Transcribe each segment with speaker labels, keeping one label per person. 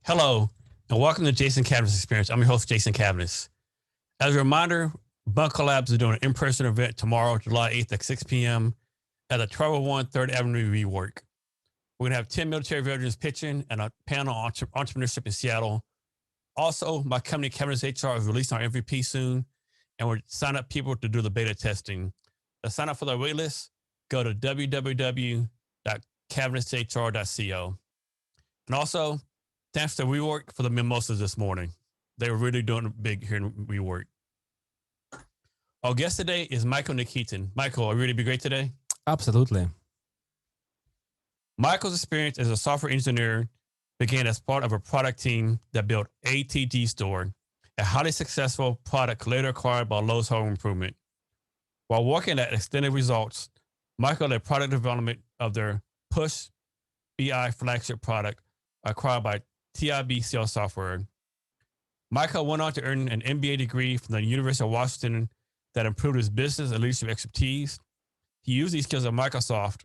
Speaker 1: Hello, and welcome to Jason Cavness Experience. I'm your host, Jason Cavness. As a reminder, Bunker Labs is doing an in-person event tomorrow, July 8th at 6 p.m. at the 1201 3rd Avenue Rework. We're going to have 10 military veterans pitching and a panel on entrepreneurship in Seattle. Also, my company, Cavness HR, is releasing our MVP soon, and we're signing up people to do the beta testing. To sign up for the waitlist, go to www.cavnesshr.co. And also, thanks to WeWork for the mimosas this morning. They were really doing big here in WeWork. Our guest today is Michael Nikitin. Michael, are you ready to be great today?
Speaker 2: Absolutely.
Speaker 1: Michael's experience as a software engineer began as part of a product team that built ATG Store, a highly successful product later acquired by Lowe's Home Improvement. While working at Extended Results, Michael led product development of their PushBI flagship product acquired by TIBCO Software. Michael went on to earn an MBA degree from the University of Washington that improved his business and leadership expertise. He used these skills at Microsoft,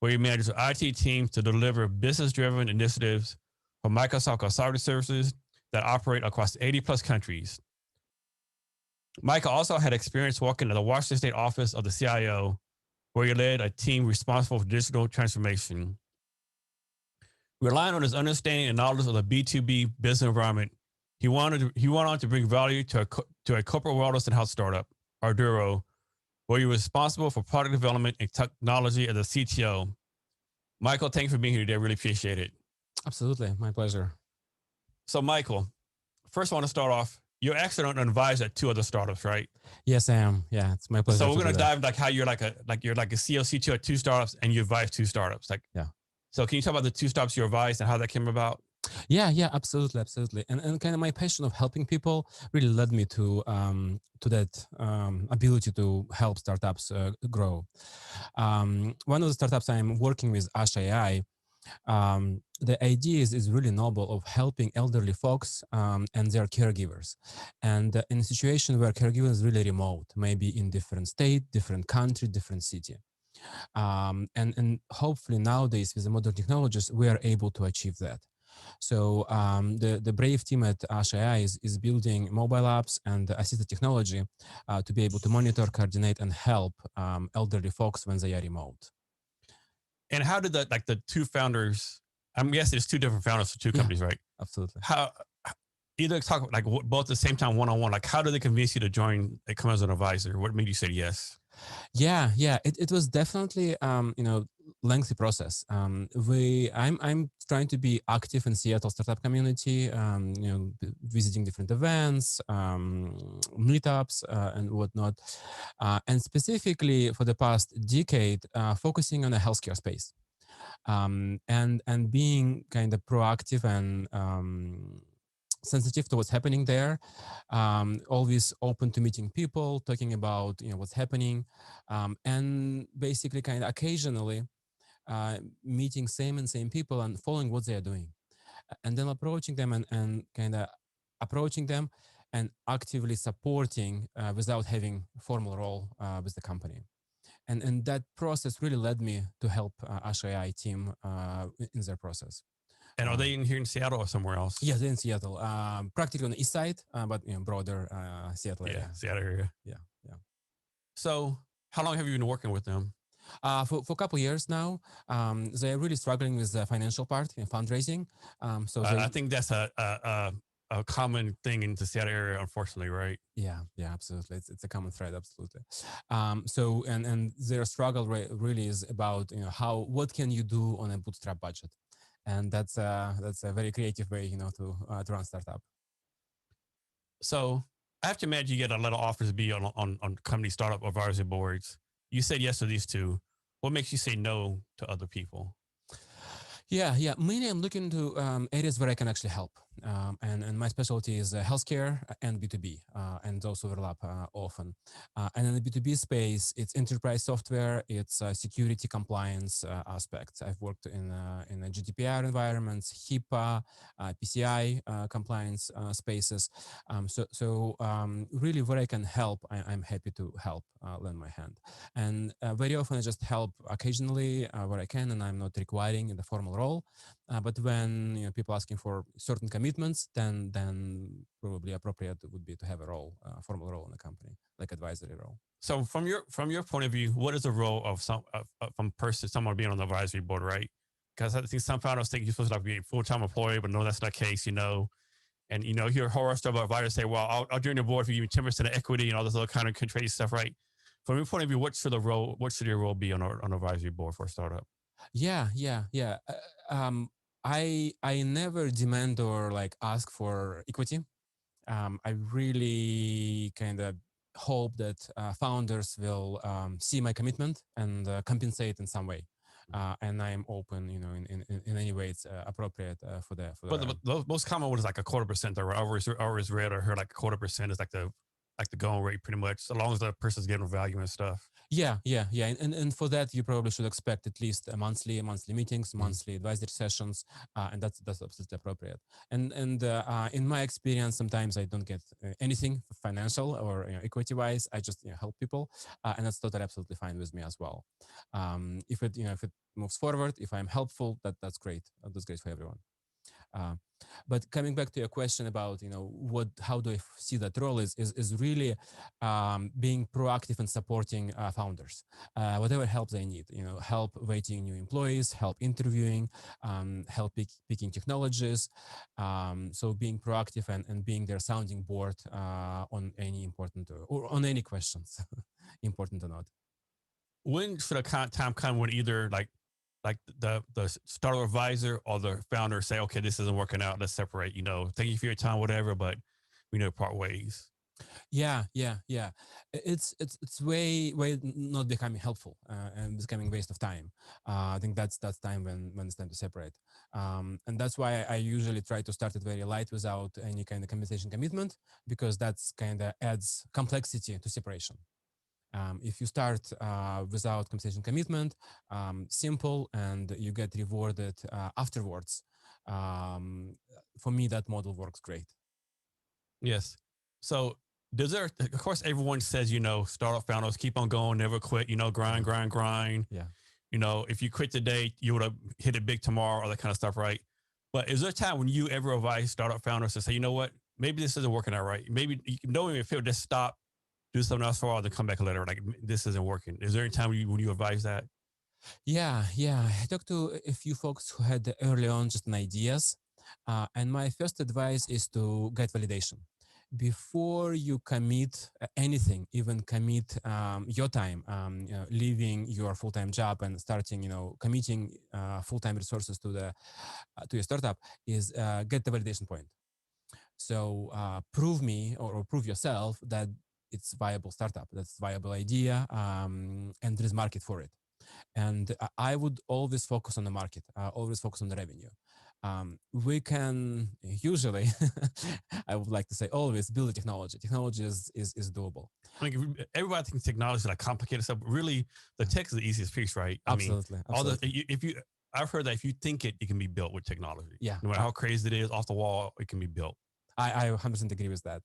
Speaker 1: where he managed IT teams to deliver business-driven initiatives for Microsoft Consulting Services that operate across 80 plus countries. Michael also had experience working at the Washington State Office of the CIO, where he led a team responsible for digital transformation. Relying on his understanding and knowledge of the B2B business environment, he went on to bring value to a corporate wellness and health startup, Itirra, where he was responsible for product development and technology as a CTO. Michael, thank you for being here today. I really appreciate it.
Speaker 2: Absolutely. My pleasure.
Speaker 1: So, Michael, first I want to start off, you're actually an advisor at two other startups, right?
Speaker 2: Yes, I am. Yeah, it's my pleasure.
Speaker 1: So we're going to dive like how you're like a CEO, CTO at two startups and you advise two startups.
Speaker 2: Yeah.
Speaker 1: So can you talk about the two startups you advised and how that came about?
Speaker 2: Yeah, absolutely. And kind of my passion of helping people really led me to that ability to help startups grow. One of the startups I'm working with, AI, the idea is really noble of helping elderly folks and their caregivers. And in a situation where caregivers is really remote, maybe in different state, different country, different city. And hopefully nowadays with the modern technologies, we are able to achieve that. So the brave team at AI is building mobile apps and assistive technology to be able to monitor, coordinate, and help elderly folks when they are remote.
Speaker 1: And how did the two founders, I'm guessing there's two different founders for two companies, right?
Speaker 2: Absolutely.
Speaker 1: How either talk like both at the same time, one-on-one, like how did they convince you to join, come as an advisor? What made you say yes?
Speaker 2: Yeah. It was definitely, lengthy process. I'm trying to be active in Seattle startup community, visiting different events, meetups, and whatnot. And specifically for the past decade, focusing on the healthcare space. And being kind of proactive and sensitive to what's happening there, always open to meeting people, talking about what's happening, and basically kind of occasionally meeting same people and following what they are doing, and then approaching them and kind of approaching them and actively supporting without having formal role with the company. And that process really led me to help AI team in their process.
Speaker 1: And are they in here in Seattle or somewhere else?
Speaker 2: Yeah, they're in Seattle, practically on the east side, but broader Seattle area.
Speaker 1: Yeah, Seattle area.
Speaker 2: Yeah.
Speaker 1: So how long have you been working with them?
Speaker 2: For a couple of years now. They're really struggling with the financial part in fundraising.
Speaker 1: I think that's a common thing in the Seattle area, unfortunately, right?
Speaker 2: Yeah, absolutely. It's a common thread, absolutely. So their struggle really is about what can you do on a bootstrap budget, and that's a very creative way to run startup.
Speaker 1: So I have to imagine you get a lot of offers to be on company startup advisory boards. You said yes to these two. What makes you say no to other people?
Speaker 2: Yeah. Mainly I'm looking to areas where I can actually help. And my specialty is healthcare and B2B, and those overlap often. And in the B2B space, it's enterprise software, it's security compliance aspects. I've worked in GDPR environments, HIPAA, PCI compliance spaces. So really where I can help, I'm happy to help, lend my hand. And very often I just help occasionally where I can, and I'm not requiring in the formal role. But when people asking for certain commitments, commitments, then probably appropriate would be to have a role, formal role in the company, like advisory role.
Speaker 1: So from your point of view, what is the role of someone being on the advisory board, right? Because I think some founders think you're supposed to be a full-time employee, but no, that's not the case, And you hear horror stuff about advisors say, "Well, I'll join the board if you give me 10% of equity and all this other kind of crazy stuff," right? From your point of view, what should your role be on an advisory board for a startup?
Speaker 2: Yeah. I never demand or like ask for equity. I really kind of hope that founders will see my commitment and compensate in some way. And I am open, in any way it's appropriate for the.
Speaker 1: But the most common one is like 1/4%. Or I always read or heard like 1/4% is like the going rate pretty much, as long as the person's getting value and stuff.
Speaker 2: Yeah. And for that, you probably should expect at least a monthly meetings, monthly advisory sessions, and that's absolutely appropriate. And in my experience, sometimes I don't get anything financial or equity wise. I just help people, and that's totally absolutely fine with me as well. If it moves forward, if I'm helpful, that's great. That's great for everyone. But coming back to your question about how do I see that role is really being proactive and supporting founders, whatever help they need. Help waiting new employees, help interviewing, help picking technologies. So being proactive and being their sounding board on any important or on any questions, important or not.
Speaker 1: When should a time come when either like the startup advisor or the founder say, "Okay, this isn't working out. Let's separate. Thank you for your time, whatever, but we need to part ways."
Speaker 2: Yeah. It's way not becoming helpful and becoming waste of time. I think that's time when it's time to separate. And that's why I usually try to start it very light without any kind of compensation commitment, because that's kind of adds complexity to separation. If you start without compensation commitment, simple, and you get rewarded afterwards, for me, that model works great.
Speaker 1: Yes. So of course, everyone says, startup founders keep on going, never quit, grind.
Speaker 2: Yeah.
Speaker 1: If you quit today, you would have hit it big tomorrow, all that kind of stuff, right? But is there a time when you ever advise startup founders to say, you know what, maybe this isn't working out right? Maybe knowing if it would just stop, do something else for a while, then come back later. Like, this isn't working. Is there any time when you advise that?
Speaker 2: Yeah. I talked to a few folks who had early on just ideas. And my first advice is to get validation. Before you commit anything, even commit your time, leaving your full-time job and starting, committing full-time resources to your startup, is get the validation point. So prove me or prove yourself that it's viable startup, that's viable idea, and there is market for it. And I would always focus on the market, always focus on the revenue. We can usually, I would like to say always, build a technology. Technology is doable.
Speaker 1: I mean, everybody thinks technology is like complicated stuff, but really the tech is the easiest piece, right?
Speaker 2: Absolutely.
Speaker 1: I've heard that if you think it can be built with technology.
Speaker 2: Yeah.
Speaker 1: No matter how crazy it is, off the wall, it can be built.
Speaker 2: I 100% agree with that.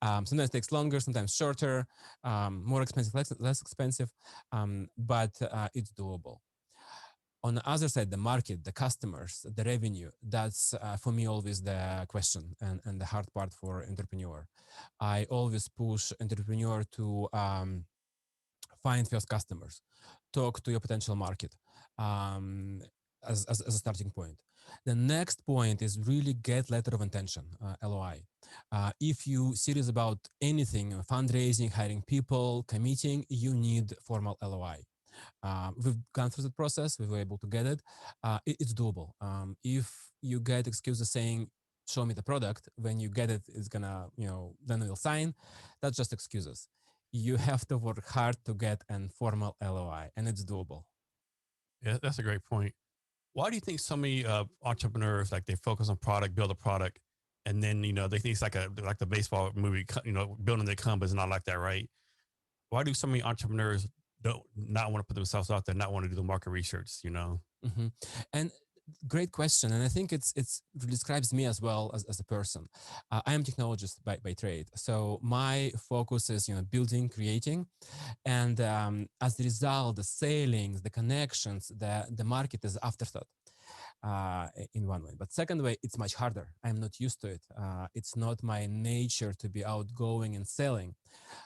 Speaker 2: Sometimes it takes longer, sometimes shorter, more expensive, less expensive, but it's doable. On the other side, the market, the customers, the revenue, that's for me always the question and the hard part for entrepreneur. I always push entrepreneur to find first customers, talk to your potential market as a starting point. The next point is really get letter of intention, LOI. If you serious about anything, fundraising, hiring people, committing, you need formal LOI. We've gone through the process. We were able to get it. It's doable. If you get excuses saying, show me the product, when you get it, it's gonna, then we'll sign. That's just excuses. You have to work hard to get an formal LOI, and it's doable.
Speaker 1: Yeah, that's a great point. Why do you think so many entrepreneurs, like, they focus on product, build a product, and then, they think it's like the baseball movie, building they come, but it's not like that, right? Why do so many entrepreneurs not want to put themselves out there, not want to do the market research,
Speaker 2: Mm-hmm. And great question. And I think it describes me as well as a person. I am technologist by trade. So my focus is, building, creating. And as a result, the sailings, the connections, the market is afterthought. in one way. But second way, it's much harder. I'm not used to it. It's not my nature to be outgoing and selling.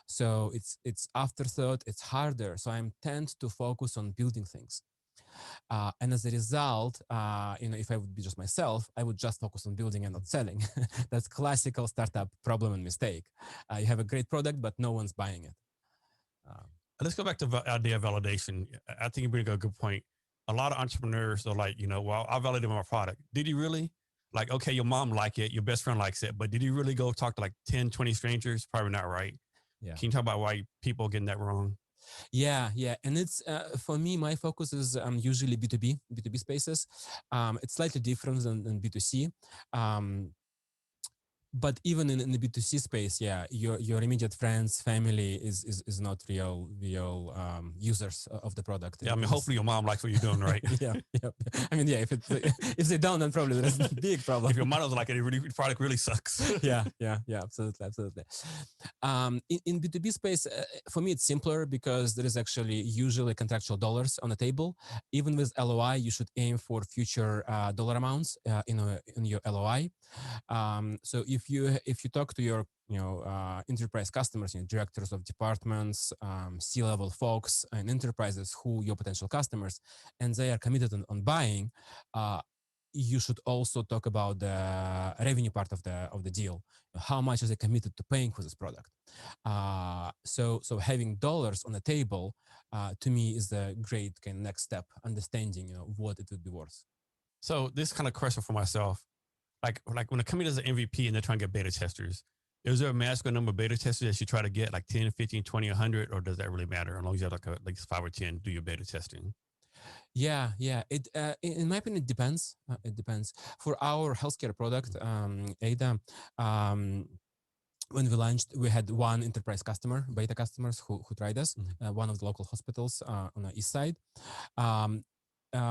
Speaker 2: So it's afterthought. It's harder. So I tend to focus on building things. And as a result, if I would be just myself, I would just focus on building and not selling. That's classical startup problem and mistake. You have a great product, but no one's buying it.
Speaker 1: Let's go back to idea validation. I think you bring a good point. A lot of entrepreneurs are like, well, I validated my product. Did you really? Like, okay, your mom likes it, your best friend likes it, but did you really go talk to like 10, 20 strangers? Probably not, right?
Speaker 2: Yeah.
Speaker 1: Can you talk about why people are getting that wrong?
Speaker 2: Yeah. And it's, for me, my focus is usually B2B spaces. It's slightly different than B2C. But even in the B2C space, yeah, your immediate friends, family is not real users of the product.
Speaker 1: Yeah, I mean, hopefully your mom likes what you're doing, right?
Speaker 2: yeah. I mean, yeah, if they don't, then probably there's a big problem.
Speaker 1: If your mom doesn't like it, the product really sucks.
Speaker 2: yeah, absolutely. In B2B space, for me, it's simpler because there is actually usually contractual dollars on the table. Even with LOI, you should aim for future dollar amounts in your LOI. So if you talk to your enterprise customers, directors of departments, C-level folks, and enterprises who your potential customers, and they are committed on buying, you should also talk about the revenue part of the deal. How much is they committed to paying for this product? So having dollars on the table to me is the great kind of next step, understanding what it would be worth.
Speaker 1: So this kind of question for myself. Like when a company does an MVP and they're trying to get beta testers, is there a magical number of beta testers that you try to get, like 10, 15, 20, 100, or does that really matter? As long as you have like 5 or 10, do your beta testing.
Speaker 2: Yeah. It in my opinion, it depends. It depends. For our healthcare product, AIDA, when we launched, we had one enterprise customer, beta customers who tried us, one of the local hospitals on the east side.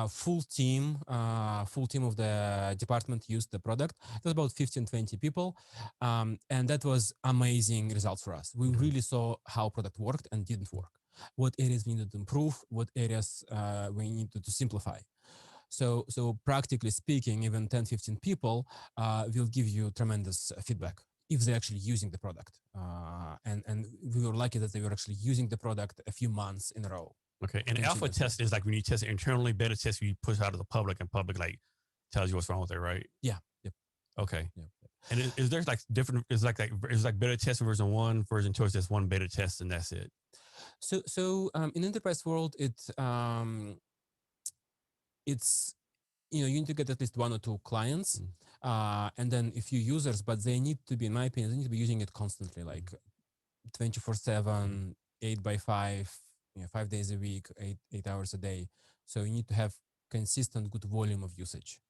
Speaker 2: Full team of the department used the product. It was about 15, 20 people. And that was amazing results for us. We really saw how product worked and didn't work. What areas we needed to improve, what areas we needed to simplify. So practically speaking, even 10, 15 people will give you tremendous feedback if they're actually using the product. And we were lucky that they were actually using the product a few months in a row.
Speaker 1: Okay. And alpha test is like when you test it internally, beta test you push out to the public and public like tells you what's wrong with it, right?
Speaker 2: Yeah. Yep.
Speaker 1: Okay.
Speaker 2: Yep.
Speaker 1: And is there like different, is like beta test version 1, version 2, is just one beta test and that's it?
Speaker 2: So in enterprise world, it's you need to get at least 1 or 2 clients, and then a few users, but they need to be, in my opinion, they need to be using it constantly, like 24/7, 8x5, 5 days a week, 8 hours a day. So you need to have consistent good volume of usage.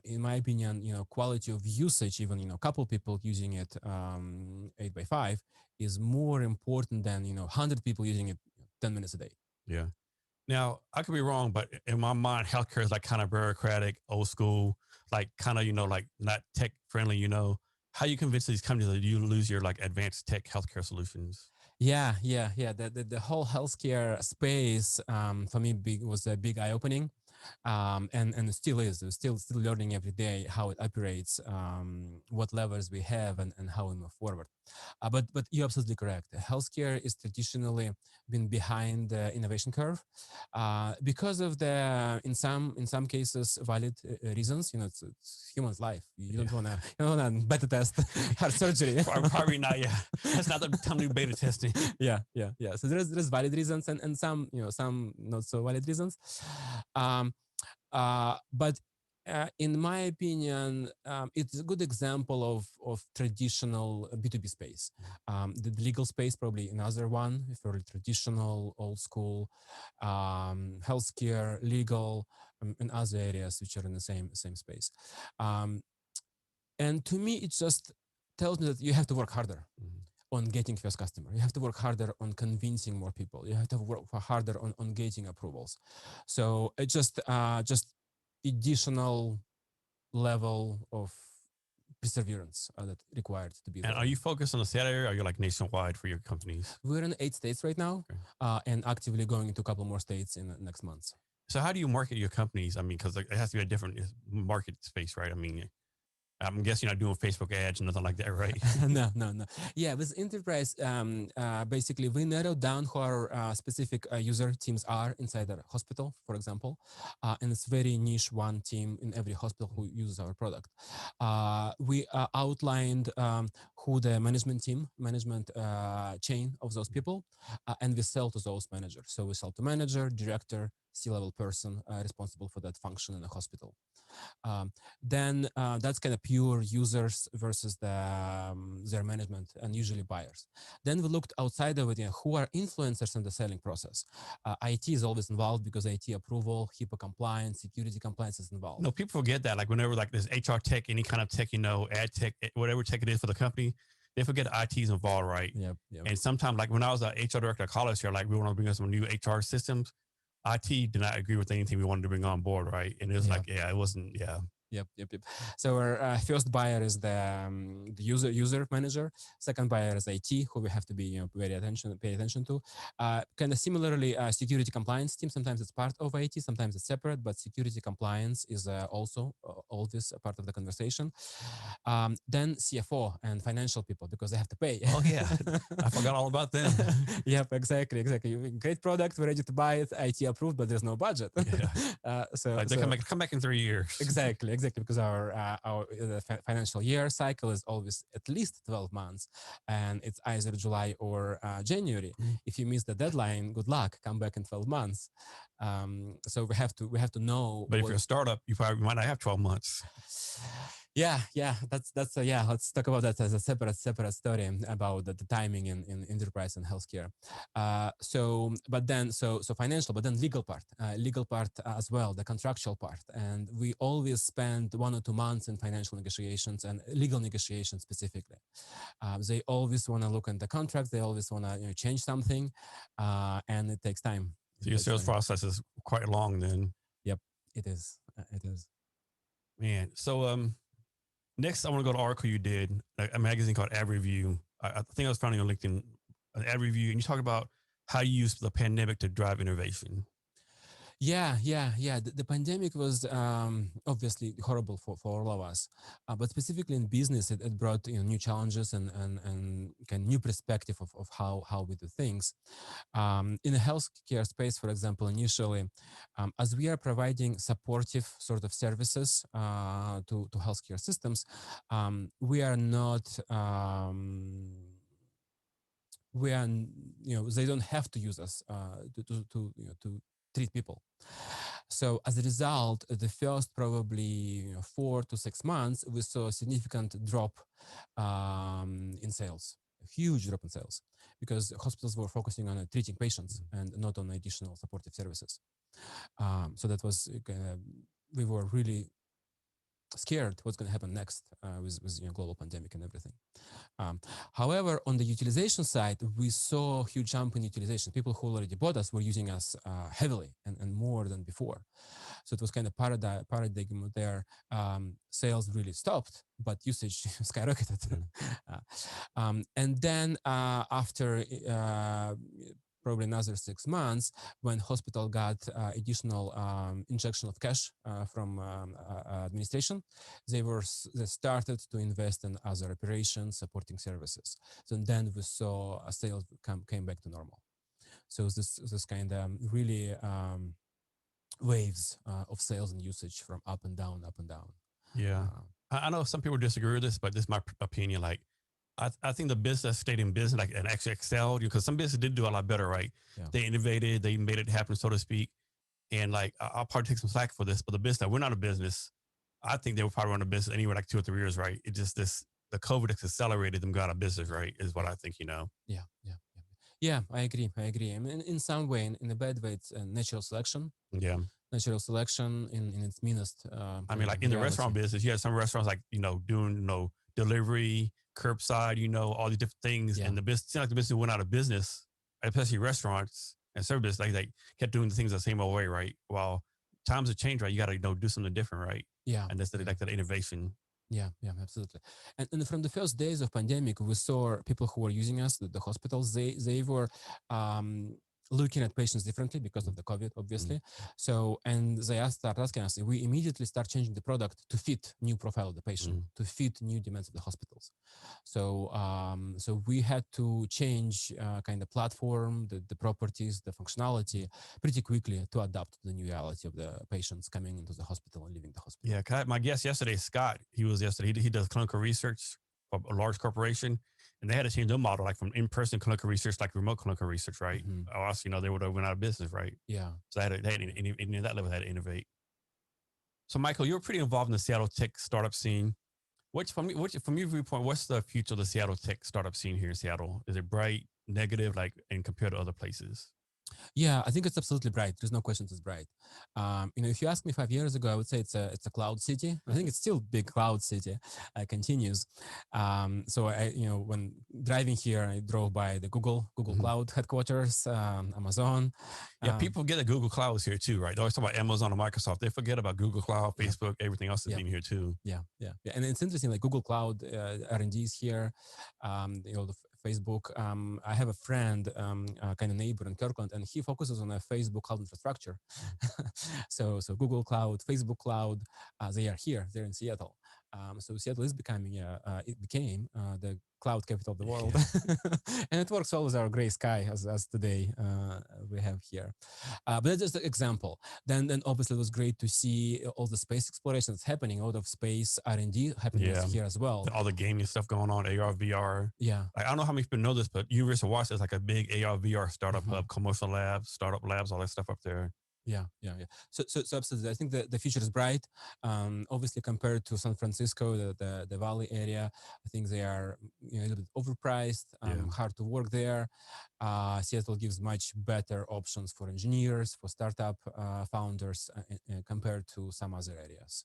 Speaker 2: In my opinion, quality of usage, even a couple people using it 8x5 is more important than 100 people using it 10 minutes a day.
Speaker 1: Yeah. Now, I could be wrong, but in my mind, healthcare is like kind of bureaucratic, old school, like kind of, like not tech friendly, How you convince these companies that you lose your like advanced tech healthcare solutions?
Speaker 2: Yeah. The whole healthcare space for me was a big eye opening, and it still is. We're still learning every day how it operates, what levers we have, and how we move forward. But you're absolutely correct. Healthcare is traditionally been behind the innovation curve because of the in some cases valid reasons. It's human's life. You don't want to beta test heart surgery.
Speaker 1: Probably not. Yeah, that's not the time to do beta testing.
Speaker 2: Yeah. So there's valid reasons and some some not so valid reasons. But in my opinion, it's a good example of traditional B2B space. The legal space, probably another one, for traditional, old school, healthcare, legal, and other areas which are in the same space. And to me, it just tells me that you have to work harder on getting first customer. You have to work harder on convincing more people. You have to work harder on getting approvals. So it just additional level of perseverance that required to be there.
Speaker 1: And are you focused on the Seattle area, or are you like nationwide for your companies?
Speaker 2: We're in 8 states right now, and actively going into a couple more states in the next months.
Speaker 1: So how do you market your companies? I mean, because it has to be a different market space, right? I mean, I'm guessing you're not doing Facebook ads and nothing like that, right?
Speaker 2: No. Yeah, with enterprise, basically we narrowed down who our specific user teams are inside the hospital, for example, and it's very niche one team in every hospital who uses our product. We outlined who the management chain of those people, and we sell to those managers. So we sell to manager, director, C-level person responsible for that function in the hospital. Then that's kind of pure users versus their management and usually buyers. Then we looked outside of it, who are influencers in the selling process. IT is always involved because IT approval, HIPAA compliance, security compliance is involved.
Speaker 1: No, people forget that. Like whenever like there's HR tech, any kind of tech, ad tech, whatever tech it is for the company, they forget IT is involved, right?
Speaker 2: Yep.
Speaker 1: And sometimes, like when I was an HR director at college here, like we want to bring us some new HR systems. IT did not agree with anything we wanted to bring on board, right? And it was like, it wasn't,
Speaker 2: Yep. So our first buyer is the user manager. Second buyer is IT, who we have to be pay attention to. Kind of similarly, security compliance team. Sometimes it's part of IT, sometimes it's separate, but security compliance is also always a part of the conversation. Then CFO and financial people because they have to pay.
Speaker 1: Oh yeah, I forgot all about them.
Speaker 2: Yep, exactly. Great product, we're ready to buy it, IT approved, but there's no budget.
Speaker 1: Yeah. So they come back in 3 years.
Speaker 2: Exactly, because our financial year cycle is always at least 12 months, and it's either July or January. If you miss the deadline, good luck. Come back in 12 months. So we have to know.
Speaker 1: But if you're a startup, you probably might not have 12 months.
Speaker 2: Yeah. That's Let's talk about that as a separate story about the timing in enterprise and healthcare. So financial, but then legal part as well, the contractual part, and we always spend 1 or 2 months in financial negotiations and legal negotiations specifically. They always want to look at the contracts. They always want to change something, and it takes time.
Speaker 1: So your sales process is quite long then.
Speaker 2: Yep, it is.
Speaker 1: Man, so next, I want to go to an article you did, a magazine called Ad Review. I think I was finding on LinkedIn, an Ad Review, and you talk about how you used the pandemic to drive innovation.
Speaker 2: Yeah. The pandemic was obviously horrible for all of us, but specifically in business, it brought new challenges and kind of new perspective of how we do things. In the healthcare space, for example, initially, as we are providing supportive sort of services to healthcare systems, we are not. They don't have to use us to treat people. So as a result, the first probably 4 to 6 months, we saw a significant drop in sales, a huge drop in sales, because hospitals were focusing on treating patients and not on additional supportive services. So that was we were really scared what's going to happen next with global pandemic and everything. However, on the utilization side, we saw a huge jump in utilization. People who already bought us were using us heavily and more than before. So it was kind of paradigm there. Sales really stopped, but usage skyrocketed. And then after probably another 6 months, when hospital got additional injection of cash from administration, they started to invest in other operations, supporting services. So then we saw a sales came back to normal. So this kind of really waves of sales and usage from up and down.
Speaker 1: Yeah, I know some people disagree with this, but this is my opinion. Like, I think the business stayed in business, like, and actually excelled, because some business did do a lot better, right?
Speaker 2: Yeah.
Speaker 1: They innovated, they made it happen, so to speak. And like, I'll probably take some slack for this, but the business that we're not a business, I think they were probably run a business anywhere like 2 or 3 years, right? It just the COVID accelerated them got out of business, right? Is what I think,
Speaker 2: Yeah, I agree. I mean, in some way, in a bad way, it's natural selection.
Speaker 1: Yeah.
Speaker 2: Natural selection in its meanest.
Speaker 1: I mean, like in the restaurant business, you have some restaurants like, doing, delivery, curbside, all these different things.
Speaker 2: Yeah.
Speaker 1: And the business, seemed like the business went out of business, especially restaurants and service. Like they kept doing the things the same old way, right? While times have changed, right? You got to, do something different, right?
Speaker 2: Yeah.
Speaker 1: And that's like that innovation.
Speaker 2: Yeah, absolutely. And from the first days of pandemic, we saw people who were using us, the hospitals, they were looking at patients differently because of the COVID, obviously. So, and they asked, start asking us, we immediately start changing the product to fit new profile of the patient, to fit new demands of the hospitals. So, so we had to change kind of platform, the properties, the functionality pretty quickly to adapt to the new reality of the patients coming into the hospital and leaving the hospital.
Speaker 1: Yeah, my guest yesterday, Scott, he was yesterday. He does clinical research for a large corporation, and they had to change their model, like from in-person clinical research, like remote clinical research, right? Or else, they would have went out of business, right?
Speaker 2: Yeah.
Speaker 1: So they had in that level, they had to innovate. So, Michael, you're pretty involved in the Seattle tech startup scene. From your viewpoint, what's the future of the Seattle tech startup scene here in Seattle? Is it bright, negative, like, and compared to other places?
Speaker 2: Yeah, I think it's absolutely bright. There's no question it's bright. If you asked me 5 years ago, I would say it's a cloud city. I think it's still big cloud city, continues. So when driving here, I drove by the Google Cloud headquarters, Amazon.
Speaker 1: Yeah, people forget that Google Cloud is here too, right? They always talk about Amazon and Microsoft. They forget about Google Cloud, Facebook, everything else is being here too.
Speaker 2: Yeah. And it's interesting, like Google Cloud R&D is here. The Facebook. I have a friend, kind of neighbor in Kirkland, and he focuses on a Facebook cloud infrastructure. so Google Cloud, Facebook Cloud, they are here. They're in Seattle. So Seattle is becoming, it became the cloud capital of the world. And it works well with our gray sky as today we have here. But that's just an example. Then obviously it was great to see all the space exploration that's happening, out of space R&D happening here as well.
Speaker 1: All the gaming stuff going on, AR, VR.
Speaker 2: Yeah.
Speaker 1: I don't know how many people know this, but University of Washington is like a big AR, VR startup hub, commercial labs, startup labs, all that stuff up there.
Speaker 2: Yeah. So absolutely, I think the future is bright. Obviously, compared to San Francisco, the Valley area, I think they are a little bit overpriced, hard to work there. Seattle gives much better options for engineers, for startup founders compared to some other areas.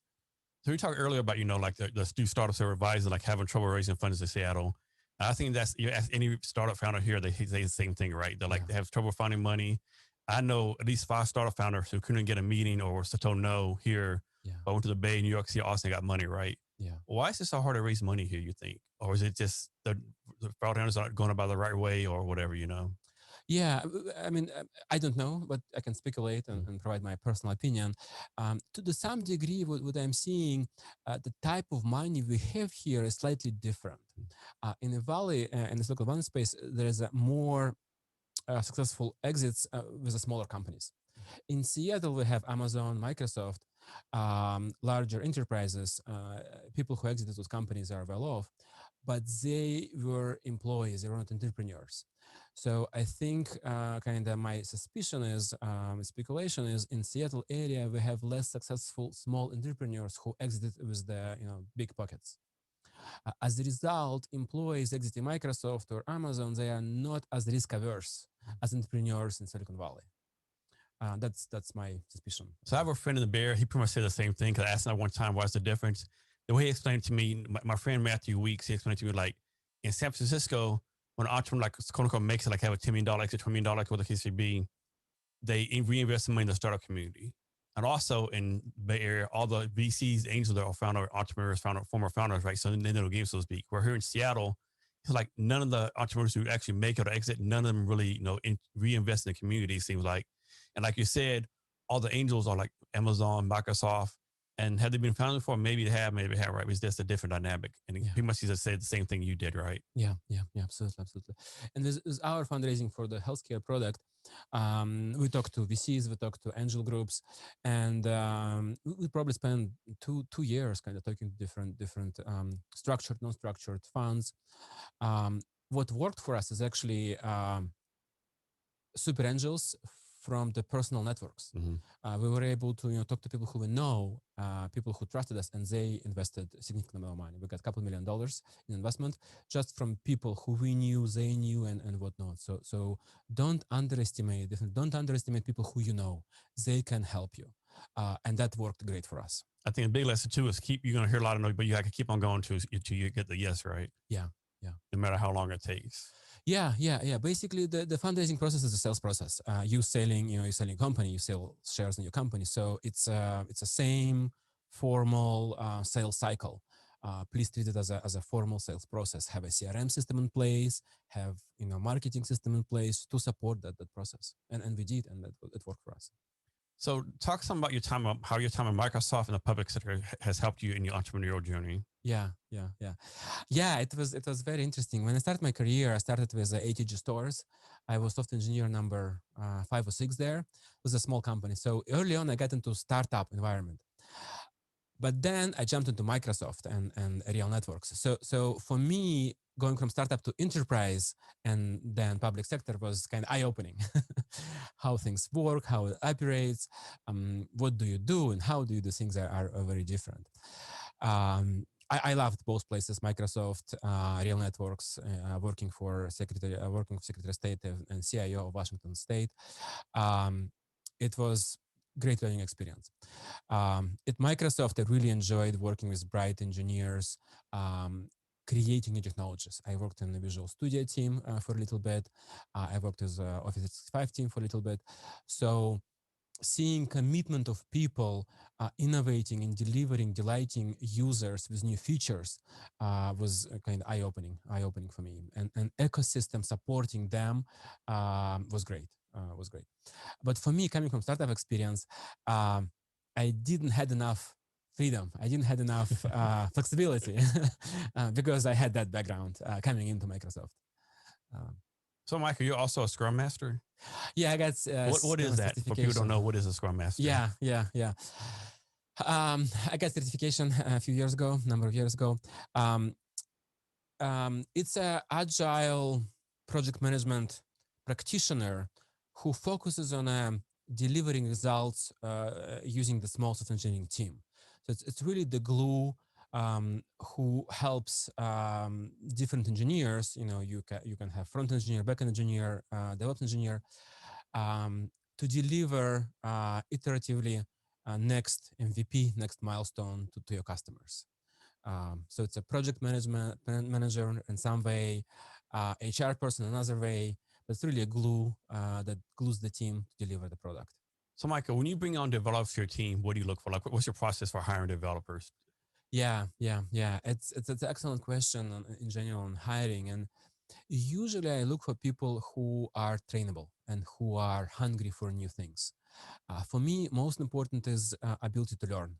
Speaker 1: So we talked earlier about, like the new startups that are advising, like having trouble raising funds in Seattle. I think that's, you ask any startup founder here, they say the same thing, right? They're like, they have trouble finding money. I know at least 5 startup founders who couldn't get a meeting or were told no here. I went to the Bay, New York City, Austin, got money, right?
Speaker 2: Yeah.
Speaker 1: Why is it so hard to raise money here, you think? Or is it just the founders aren't going about the right way or whatever,
Speaker 2: Yeah, I mean, I don't know, but I can speculate and provide my personal opinion. To some degree, what I'm seeing, the type of money we have here is slightly different. In the Valley, in the Silicon Valley space, there is a more successful exits with the smaller companies. In Seattle, we have Amazon, Microsoft, larger enterprises. People who exited those companies are well off, but they were employees, they were not entrepreneurs. So I think kind of my suspicion is, speculation is, in Seattle area, we have less successful small entrepreneurs who exited with the big pockets. As a result, employees exiting Microsoft or Amazon, they are not as risk averse as entrepreneurs in Silicon Valley. That's my suspicion.
Speaker 1: So I have a friend in the Bay Area. He pretty much said the same thing, because I asked him one time, what's the difference? The way he explained it to me, my friend Matthew Weeks, he explained it to me like, in San Francisco, when an entrepreneur, like, quote unquote, makes it, like, have a $10 million exit, $20 million, whatever the case may be, they reinvest the money in the startup community. And also in the Bay Area, all the VCs, angels that are founder, entrepreneurs, former founders, right? So they know the game, so to speak. We're here in Seattle, it's like none of the entrepreneurs who actually make it or exit, none of them really, reinvest in the community, it seems like. And like you said, all the angels are like Amazon, Microsoft. And have they been founded before? Maybe they have, right? It's just a different dynamic. And pretty much he just said the same thing you did, right?
Speaker 2: Yeah, absolutely. And this is our fundraising for the healthcare product. We talk to VCs, we talk to angel groups, and we probably spend two years kind of talking to different structured, non-structured funds. What worked for us is actually super angels from the personal networks. We were able to talk to people who we know, people who trusted us, and they invested a significant amount of money. We got a couple $1 million in investment just from people who we knew, they knew, and whatnot. So don't underestimate people who you know. They can help you, and that worked great for us.
Speaker 1: I think a big lesson too is you're going to hear a lot of noise, but you have to keep on going until you get the yes, right?
Speaker 2: Yeah.
Speaker 1: No matter how long it takes.
Speaker 2: Yeah. Basically, the fundraising process is a sales process. You're selling a company, you sell shares in your company. So it's a same formal sales cycle. Please treat it as a formal sales process. Have a CRM system in place, have marketing system in place to support that process. And we did, and it worked for us.
Speaker 1: So talk some about how your time at Microsoft and the public sector has helped you in your entrepreneurial journey.
Speaker 2: Yeah. It was very interesting. When I started my career, I started with ATG Stores. I was software engineer number 5 or 6 there. It was a small company. So early on, I got into startup environment. But then I jumped into Microsoft and Real Networks. So for me, going from startup to enterprise and then public sector was kind of eye-opening. How things work, how it operates, what do you do, and how do you do things are very different. I loved both places, Microsoft, Real Networks, working for Secretary of State and CIO of Washington State. It was great learning experience. At Microsoft, I really enjoyed working with bright engineers, creating new technologies. I worked in the Visual Studio team for a little bit. I worked as Office 365 team for a little bit. So seeing commitment of people innovating and delivering, delighting users with new features was kind of eye-opening for me. And ecosystem supporting them was great. But for me, coming from startup experience, I didn't had enough freedom. I didn't had enough flexibility because I had that background coming into Microsoft.
Speaker 1: So, Michael, you're also a Scrum Master?
Speaker 2: Yeah, I got
Speaker 1: what is that? For people who don't know, what is a Scrum Master?
Speaker 2: Yeah. I got certification a number of years ago. It's an agile project management practitioner who focuses on delivering results using the small software engineering team. So it's really the glue who helps different engineers. You can have front engineer, back engineer, DevOps engineer to deliver iteratively next MVP, next milestone to your customers. So it's a project manager in some way, HR person another way, but it's really a glue that glues the team to deliver the product.
Speaker 1: So, Michael, when you bring on developers to your team, what do you look for? Like, what's your process for hiring developers?
Speaker 2: Yeah. It's an excellent question in general on hiring. And usually I look for people who are trainable and who are hungry for new things. For me, most important is ability to learn.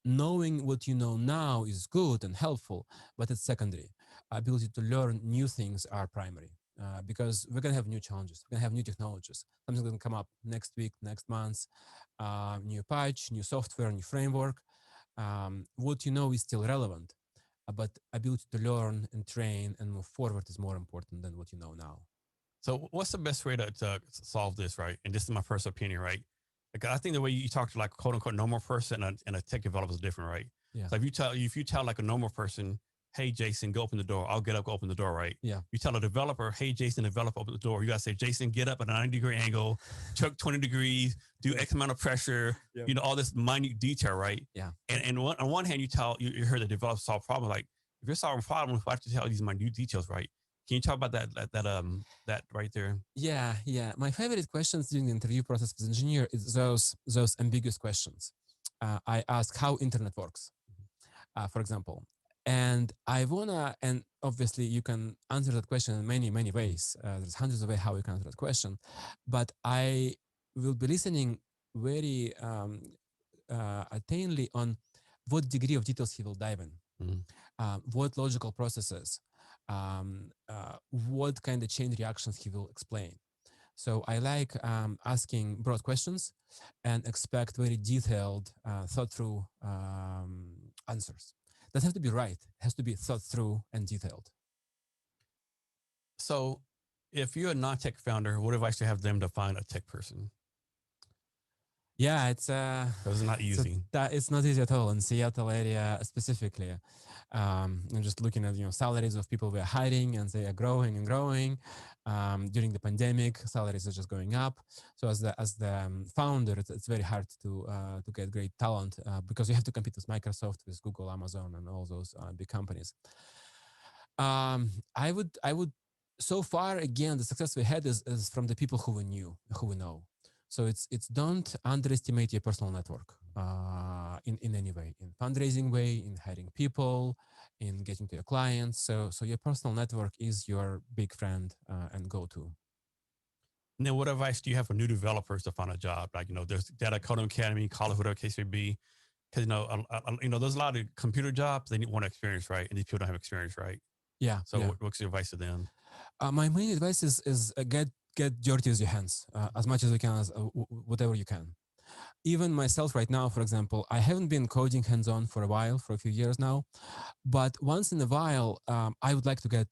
Speaker 2: Knowing what you know now is good and helpful, but it's secondary. Ability to learn new things are primary. Because we're going to have new challenges. We're going to have new technologies. Something's going to come up next week, next month, new patch, new software, new framework. What you know is still relevant, but ability to learn and train and move forward is more important than what you know now.
Speaker 1: So what's the best way to solve this, right? And this is my personal opinion, right? Like, I think the way you talk to like quote unquote normal person and a tech developer is different, right?
Speaker 2: Yeah.
Speaker 1: So if you tell like a normal person, hey, Jason, go open the door. I'll get up, go open the door, right?
Speaker 2: Yeah.
Speaker 1: You tell a developer, hey, Jason, develop, open the door. You got to say, Jason, get up at a 90-degree angle, chuck 20 degrees, do X amount of pressure, all this minute detail, right?
Speaker 2: Yeah.
Speaker 1: And on one hand, you heard the developer solve problems. Like, if you're solving problems, why have to tell these minute details, right? Can you talk about that right there?
Speaker 2: Yeah. My favorite questions during the interview process with engineer is those ambiguous questions. I ask how internet works, for example. And and obviously you can answer that question in many ways. There's hundreds of ways how you can answer that question. But I will be listening very attentively on what degree of details he will dive in, what logical processes, what kind of chain reactions he will explain. So I like asking broad questions and expect very detailed, thought through answers. Doesn't have to be right. It has to be thought through and detailed.
Speaker 1: So if you're a non-tech founder, what advice do you have them to find a tech person?
Speaker 2: Yeah, it's
Speaker 1: not easy.
Speaker 2: It's not easy at all in Seattle area specifically. I'm just looking at salaries of people we're hiring, and they are growing and growing. During the pandemic, salaries are just going up. So as the founder, it's very hard to get great talent because you have to compete with Microsoft, with Google, Amazon, and all those big companies. I would so far again the success we had is from the people who we know. So it's don't underestimate your personal network in any way, in fundraising way, in hiring people, in getting to your clients. So your personal network is your big friend and go-to.
Speaker 1: And then what advice do you have for new developers to find a job? Like, there's Data Coding Academy, college, whatever the case may be. Because, there's a lot of computer jobs, they need one experience, right? And these people don't have experience, right?
Speaker 2: Yeah.
Speaker 1: So
Speaker 2: Yeah.
Speaker 1: what's your advice to them?
Speaker 2: My main advice is get dirty with your hands as much as you can, as whatever you can. Even myself right now, for example, I haven't been coding hands-on for a while, for a few years now, but once in a while, I would like to get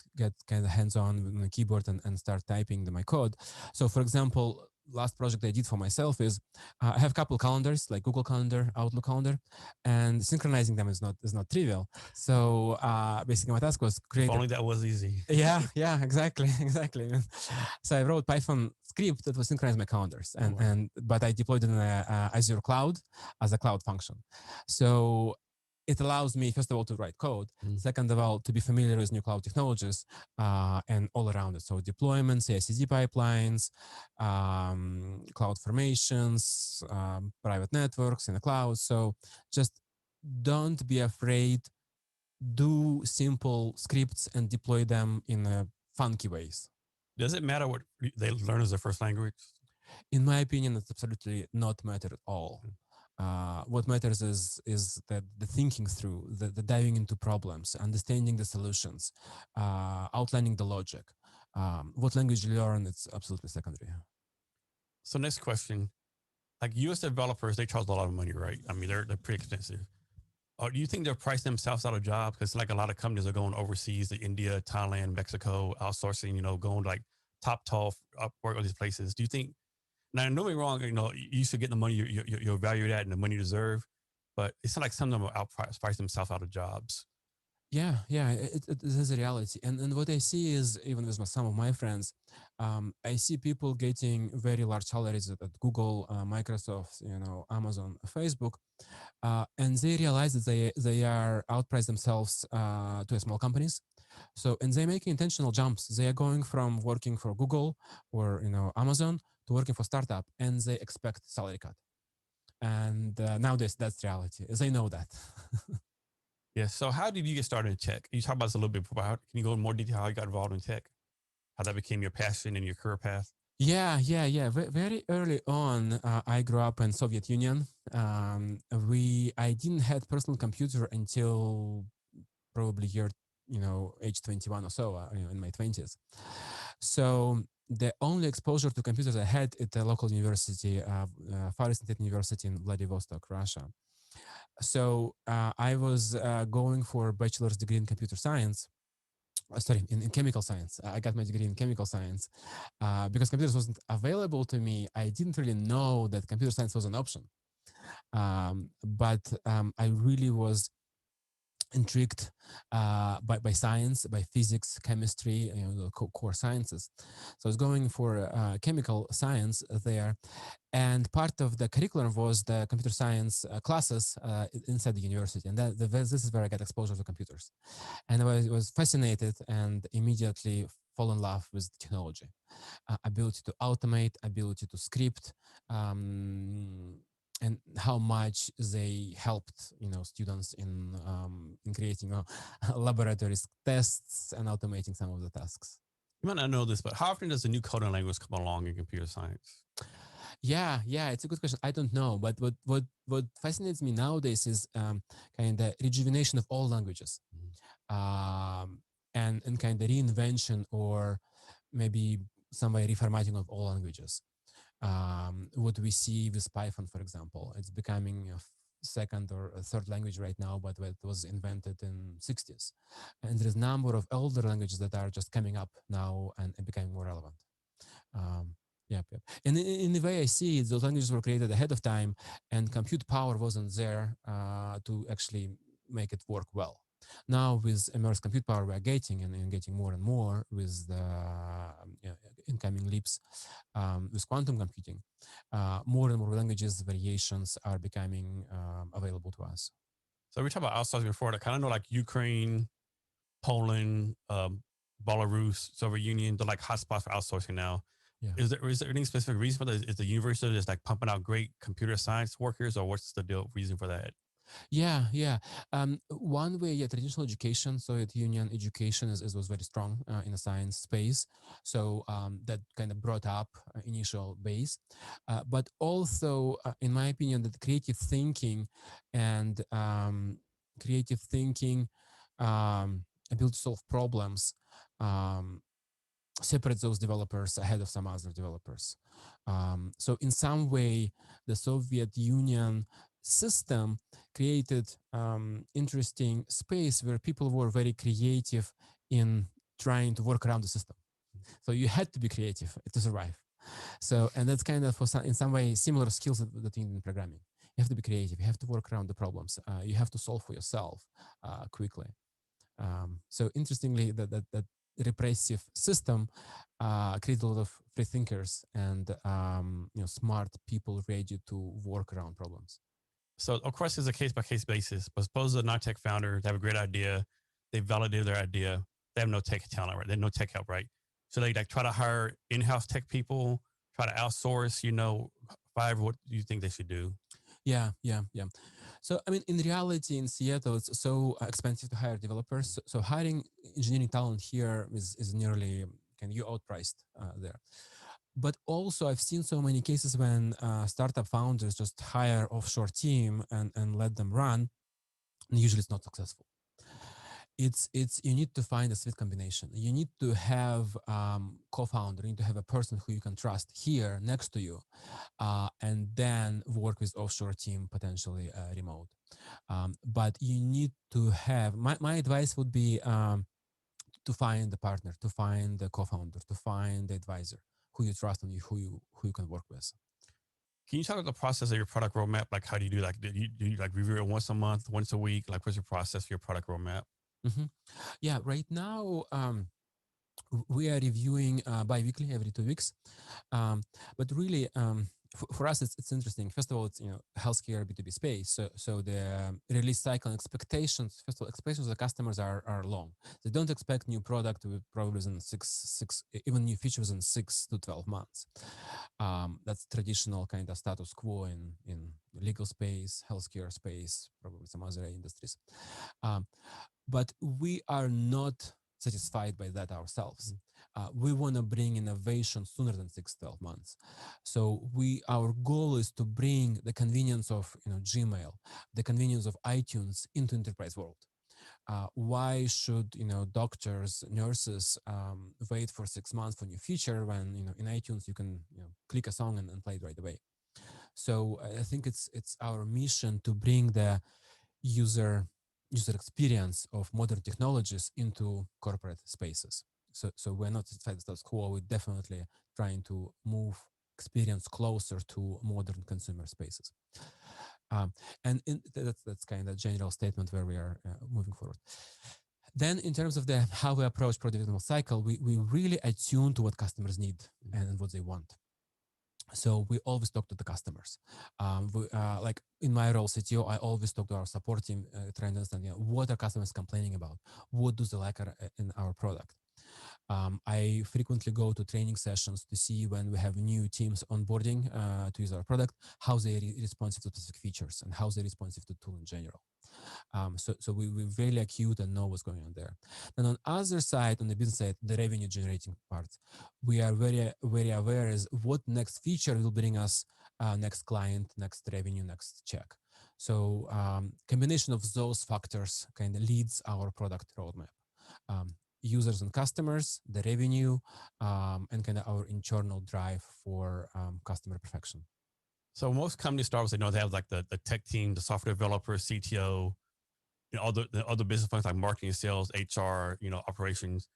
Speaker 2: kind of hands-on with my keyboard and start typing my code. So, for example, last project I did for myself is I have a couple calendars like Google Calendar, Outlook Calendar, and synchronizing them is not trivial. So basically, my task was create.
Speaker 1: If only that was easy.
Speaker 2: Yeah, exactly, exactly. So I wrote Python script that was synchronize my calendars, but I deployed it in Azure Cloud as a cloud function. So it allows me, first of all, to write code. Second of all, to be familiar with new cloud technologies and all around it. So deployments, CI/CD pipelines, cloud formations, private networks in the cloud. So just don't be afraid. Do simple scripts and deploy them in funky ways.
Speaker 1: Does it matter what they learn as their first language?
Speaker 2: In my opinion, it's absolutely not matter at all. What matters is that the thinking through, the diving into problems, understanding the solutions, outlining the logic. What language you learn, it's absolutely secondary.
Speaker 1: So next question, like US developers, they charge a lot of money, right? I mean, they're pretty expensive. Do you think they'll price themselves out of jobs? Because like a lot of companies are going overseas to India, Thailand, Mexico, outsourcing, going to like top Upwork, all these places. Do you think, now don't get me wrong, you should get the money you're valued at and the money you deserve, but it's not like some of them will outprice themselves out of jobs.
Speaker 2: Yeah, it is a reality. And what I see is, even with some of my friends, I see people getting very large salaries at Google, Microsoft, Amazon, Facebook, and they realize that they are outpriced themselves to small companies. So, and they make intentional jumps. They are going from working for Google or Amazon to working for startup, and they expect salary cut. And nowadays, that's reality. They know that.
Speaker 1: Yeah. So how did you get started in tech? You talked about this a little bit before. Can you go in more detail how you got involved in tech? How that became your passion and your career path?
Speaker 2: Yeah. Very early on, I grew up in Soviet Union. I didn't have personal computer until probably age 21 or so, in my 20s. So the only exposure to computers I had at the local university, Far Eastern State University in Vladivostok, Russia. So I was going for a bachelor's degree in computer science. Sorry, in chemical science. I got my degree in chemical science because computers wasn't available to me. I didn't really know that computer science was an option. But I really was intrigued by science, by physics, chemistry, the core sciences. So I was going for chemical science there. And part of the curriculum was the computer science classes inside the university. And this is where I got exposure to computers. And I was fascinated and immediately fall in love with technology. Ability to automate, ability to script, and how much they helped students in creating laboratory tests and automating some of the tasks.
Speaker 1: You might not know this, but how often does a new coding language come along in computer science?
Speaker 2: Yeah, it's a good question. I don't know, but what fascinates me nowadays is kind of rejuvenation of all languages, and kind of reinvention or maybe some way reformatting of all languages. What we see with Python, for example, it's becoming a second or a third language right now, but it was invented in 60s. And there's a number of older languages that are just coming up now and becoming more relevant. Yep. And in the way I see it, those languages were created ahead of time, and compute power wasn't there to actually make it work well. Now with immersed compute power, we're getting and getting more and more with the incoming leaps with quantum computing. More and more languages variations are becoming available to us.
Speaker 1: So we talked about outsourcing before. I kind of know like Ukraine, Poland, Belarus, Soviet Union. They're like hotspots for outsourcing now.
Speaker 2: Yeah.
Speaker 1: Is there any specific reason for that? Is the university just like pumping out great computer science workers, or what's the deal reason for that?
Speaker 2: Yeah, yeah. One way, yeah, traditional education, Soviet Union education was very strong in the science space. So that kind of brought up initial base. But also, in my opinion, that and creative thinking, ability to solve problems, um, separate those developers ahead of some other developers. So in some way, the Soviet Union system created interesting space where people were very creative in trying to work around the system. So you had to be creative to survive. So, and that's kind of for some, in some way similar skills that you need in programming. You have to be creative. You have to work around the problems. You have to solve for yourself quickly. So interestingly, that repressive system created a lot of free thinkers and smart people ready to work around problems.
Speaker 1: So of course, it's a case by case basis. But suppose a non-tech founder, they have a great idea, they validated their idea, they have no tech talent, right? They have no tech help, right? So they like try to hire in-house tech people, try to outsource. Fiverr. What do you think they should do?
Speaker 2: Yeah, yeah, yeah. So, I mean, in reality, in Seattle, it's so expensive to hire developers. So hiring engineering talent here is nearly kind of you outpriced there. But also, I've seen so many cases when startup founders just hire offshore team and let them run, and usually it's not successful. It's you need to find a sweet combination. You need to have co-founder. You need to have a person who you can trust here next to you, and then work with offshore team, potentially remote. But you need to have. My advice would be to find the partner, to find the co-founder, to find the advisor who you trust and who you can work with.
Speaker 1: Can you talk about the process of your product roadmap? Like, how do you do? Like, do you like review it once a month, once a week? Like, what's your process for your product roadmap?
Speaker 2: hmm Yeah, right now we are reviewing bi-weekly every 2 weeks. But really, for us, it's interesting. First of all, it's healthcare B2B space. So the release cycle expectations. First of all, expectations of the customers are long. They don't expect new product with probably within six even new features in 6 to 12 months. That's traditional kind of status quo in legal space, healthcare space, probably some other industries. Um, but we are not satisfied by that ourselves. We want to bring innovation sooner than 6 to 12 months. So our goal is to bring the convenience of Gmail, the convenience of iTunes into enterprise world. Why should doctors, nurses wait for 6 months for new feature when in iTunes you can click a song and play it right away? So I think it's our mission to bring the user experience of modern technologies into corporate spaces. So we're not satisfied with status quo. We're definitely trying to move experience closer to modern consumer spaces. And that's kind of general statement where we are moving forward. Then in terms of how we approach product development cycle, we really attune to what customers need and what they want. So we always talk to the customers. Like in my role, CTO, I always talk to our support team, trying to understand what are customers complaining about, what do they like in our product. I frequently go to training sessions to see when we have new teams onboarding to use our product, how they responsive to specific features and how they responsive to tool in general. So we're really acute and know what's going on there. And on the other side, on the business side, the revenue generating part, we are very, very aware is what next feature will bring us next client, next revenue, next check. So combination of those factors kind of leads our product roadmap. Users and customers, the revenue, and kind of our internal drive for customer perfection.
Speaker 1: So most companies start with, they have like the tech team, the software developer, CTO, all the other business functions like marketing, sales, HR, operations.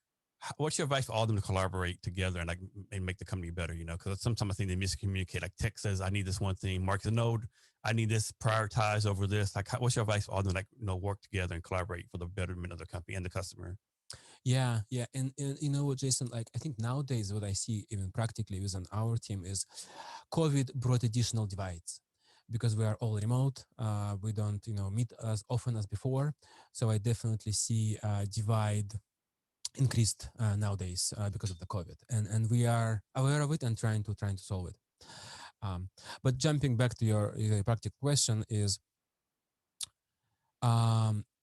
Speaker 1: What's your advice for all of them to collaborate together and make the company better? Because sometimes I think they miscommunicate. Like tech says, I need this one thing. Mark says, no, I need this prioritized over this. Like, what's your advice for all of them work together and collaborate for the betterment of the company and the customer?
Speaker 2: Yeah, yeah. And you know what, Jason, like I think nowadays what I see even practically within our team is COVID brought additional divides because we are all remote. We don't, meet as often as before. So I definitely see a divide increased nowadays because of the COVID, and we are aware of it and trying to solve it. Um, but jumping back to your practical question is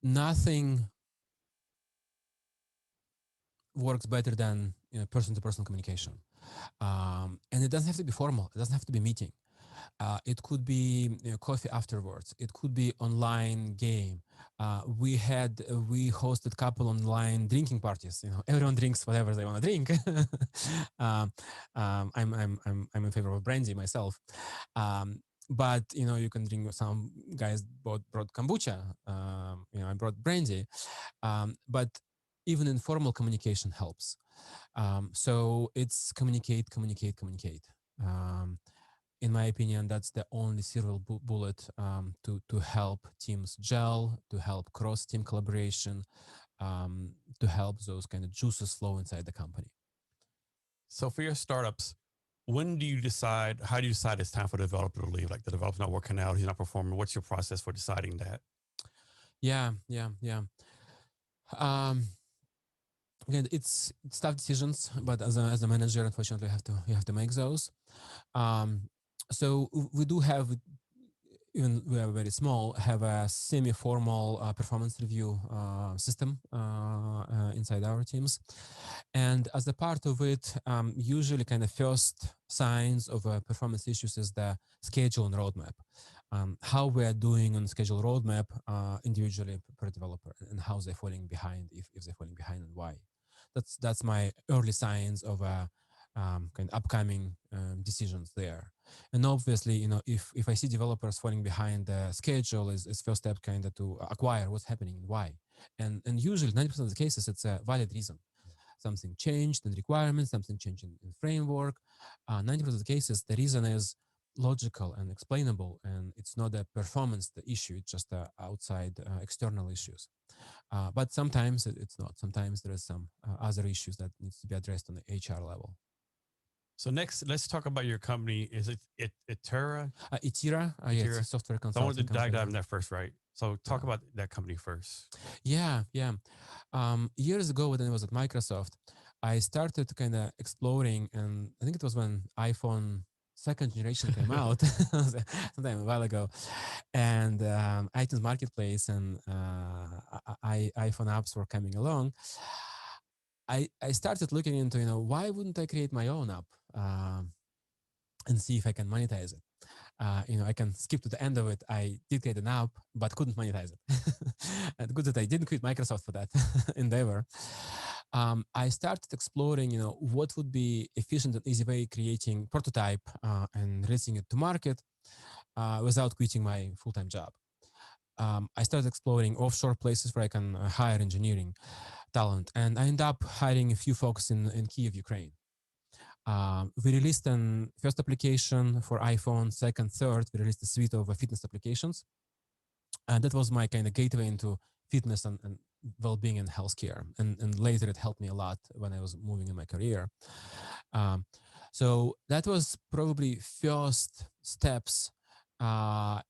Speaker 2: nothing works better than person-to-person communication, and it doesn't have to be formal. It doesn't have to be meeting. It could be coffee afterwards. It could be online game. We hosted couple online drinking parties. Everyone drinks whatever they want to drink. um, I'm in favor of brandy myself, but you can drink. Some guys brought kombucha. I brought brandy, but even informal communication helps. So it's communicate, communicate, communicate. Um, in my opinion, that's the only silver bullet to help teams gel, to help cross team collaboration, to help those kind of juices flow inside the company.
Speaker 1: So for your startups, when do you decide? How do you decide it's time for the developer to leave? Like the developer's not working out, he's not performing. What's your process for deciding that?
Speaker 2: Yeah. Um, Again, it's tough decisions, but as a manager, unfortunately, you have to make those. Um, so we do have, even we are very small, have a semi-formal performance review system inside our teams, and as a part of it, usually kind of first signs of performance issues is the schedule and roadmap. How we are doing on schedule roadmap individually per developer, and how they're falling behind, if they're falling behind, and why. That's my early signs of kind of upcoming decisions there. And obviously, if I see developers falling behind the schedule, is first step kind of to acquire what's happening and why. And usually 90% of the cases, it's a valid reason. Something changed in requirements, something changed in framework. 90% of the cases, the reason is logical and explainable, and it's not a performance issue, it's just outside external issues. But sometimes it's not. Sometimes there is some other issues that needs to be addressed on the HR level.
Speaker 1: So next, let's talk about your company. Is it Itirra?
Speaker 2: Itirra, yeah, it's a
Speaker 1: Itirra.
Speaker 2: software
Speaker 1: So I wanted
Speaker 2: consulting
Speaker 1: to dive
Speaker 2: company.
Speaker 1: in that first, right? So talk about that company first.
Speaker 2: Yeah. Years ago, when I was at Microsoft, I started kind of exploring, and I think it was when iPhone second generation came out, sometime a while ago, and iTunes Marketplace and iPhone apps were coming along. I started looking into, why wouldn't I create my own app and see if I can monetize it. I can skip to the end of it. I did create an app, but couldn't monetize it. And good that I didn't quit Microsoft for that endeavor. I started exploring, what would be efficient and easy way creating prototype and releasing it to market without quitting my full-time job. I started exploring offshore places where I can hire engineering talent, and I ended up hiring a few folks in Kiev, Ukraine. We released an first application for iPhone, second, third. We released a suite of fitness applications. And that was my kind of gateway into fitness and well-being and healthcare. And later it helped me a lot when I was moving in my career. So that was probably first steps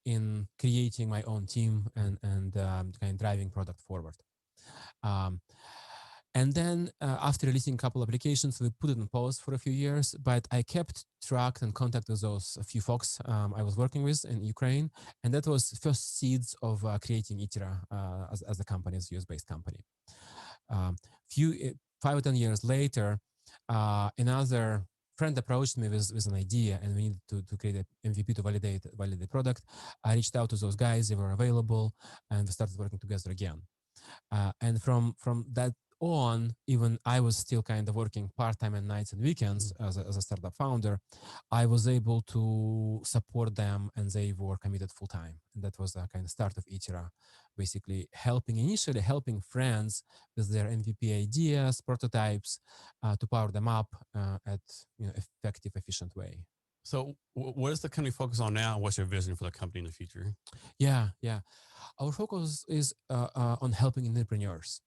Speaker 2: in creating my own team and kind of driving product forward. And then after releasing a couple applications, we put it on pause for a few years, but I kept track and contact with those few folks I was working with in Ukraine. And that was first seeds of creating Itirra as a company, as a US-based company. Few 5 or 10 years later, another friend approached me with an idea, and we needed to create an MVP to validate the product. I reached out to those guys; they were available, and we started working together again. And from that on, even I was still kind of working part-time and nights and weekends as a startup founder. I was able to support them, and they were committed full-time. And that was the kind of start of Itirra, basically initially helping friends with their MVP ideas, prototypes, to power them up at effective, efficient way.
Speaker 1: So what is the company focus on now? What's your vision for the company in the future?
Speaker 2: Yeah. Our focus is on helping entrepreneurs.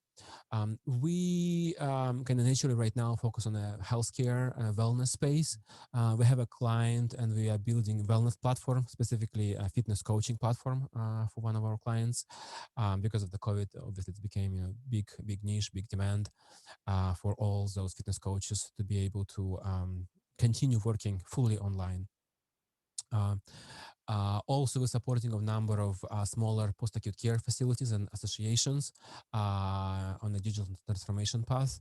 Speaker 2: We kind of naturally right now focus on a healthcare wellness space. We have a client and we are building a wellness platform, specifically a fitness coaching platform for one of our clients. Because of the COVID, obviously it became big niche, big demand for all those fitness coaches to be able to continue working fully online. Also, we're supporting a number of smaller post-acute care facilities and associations on the digital transformation path.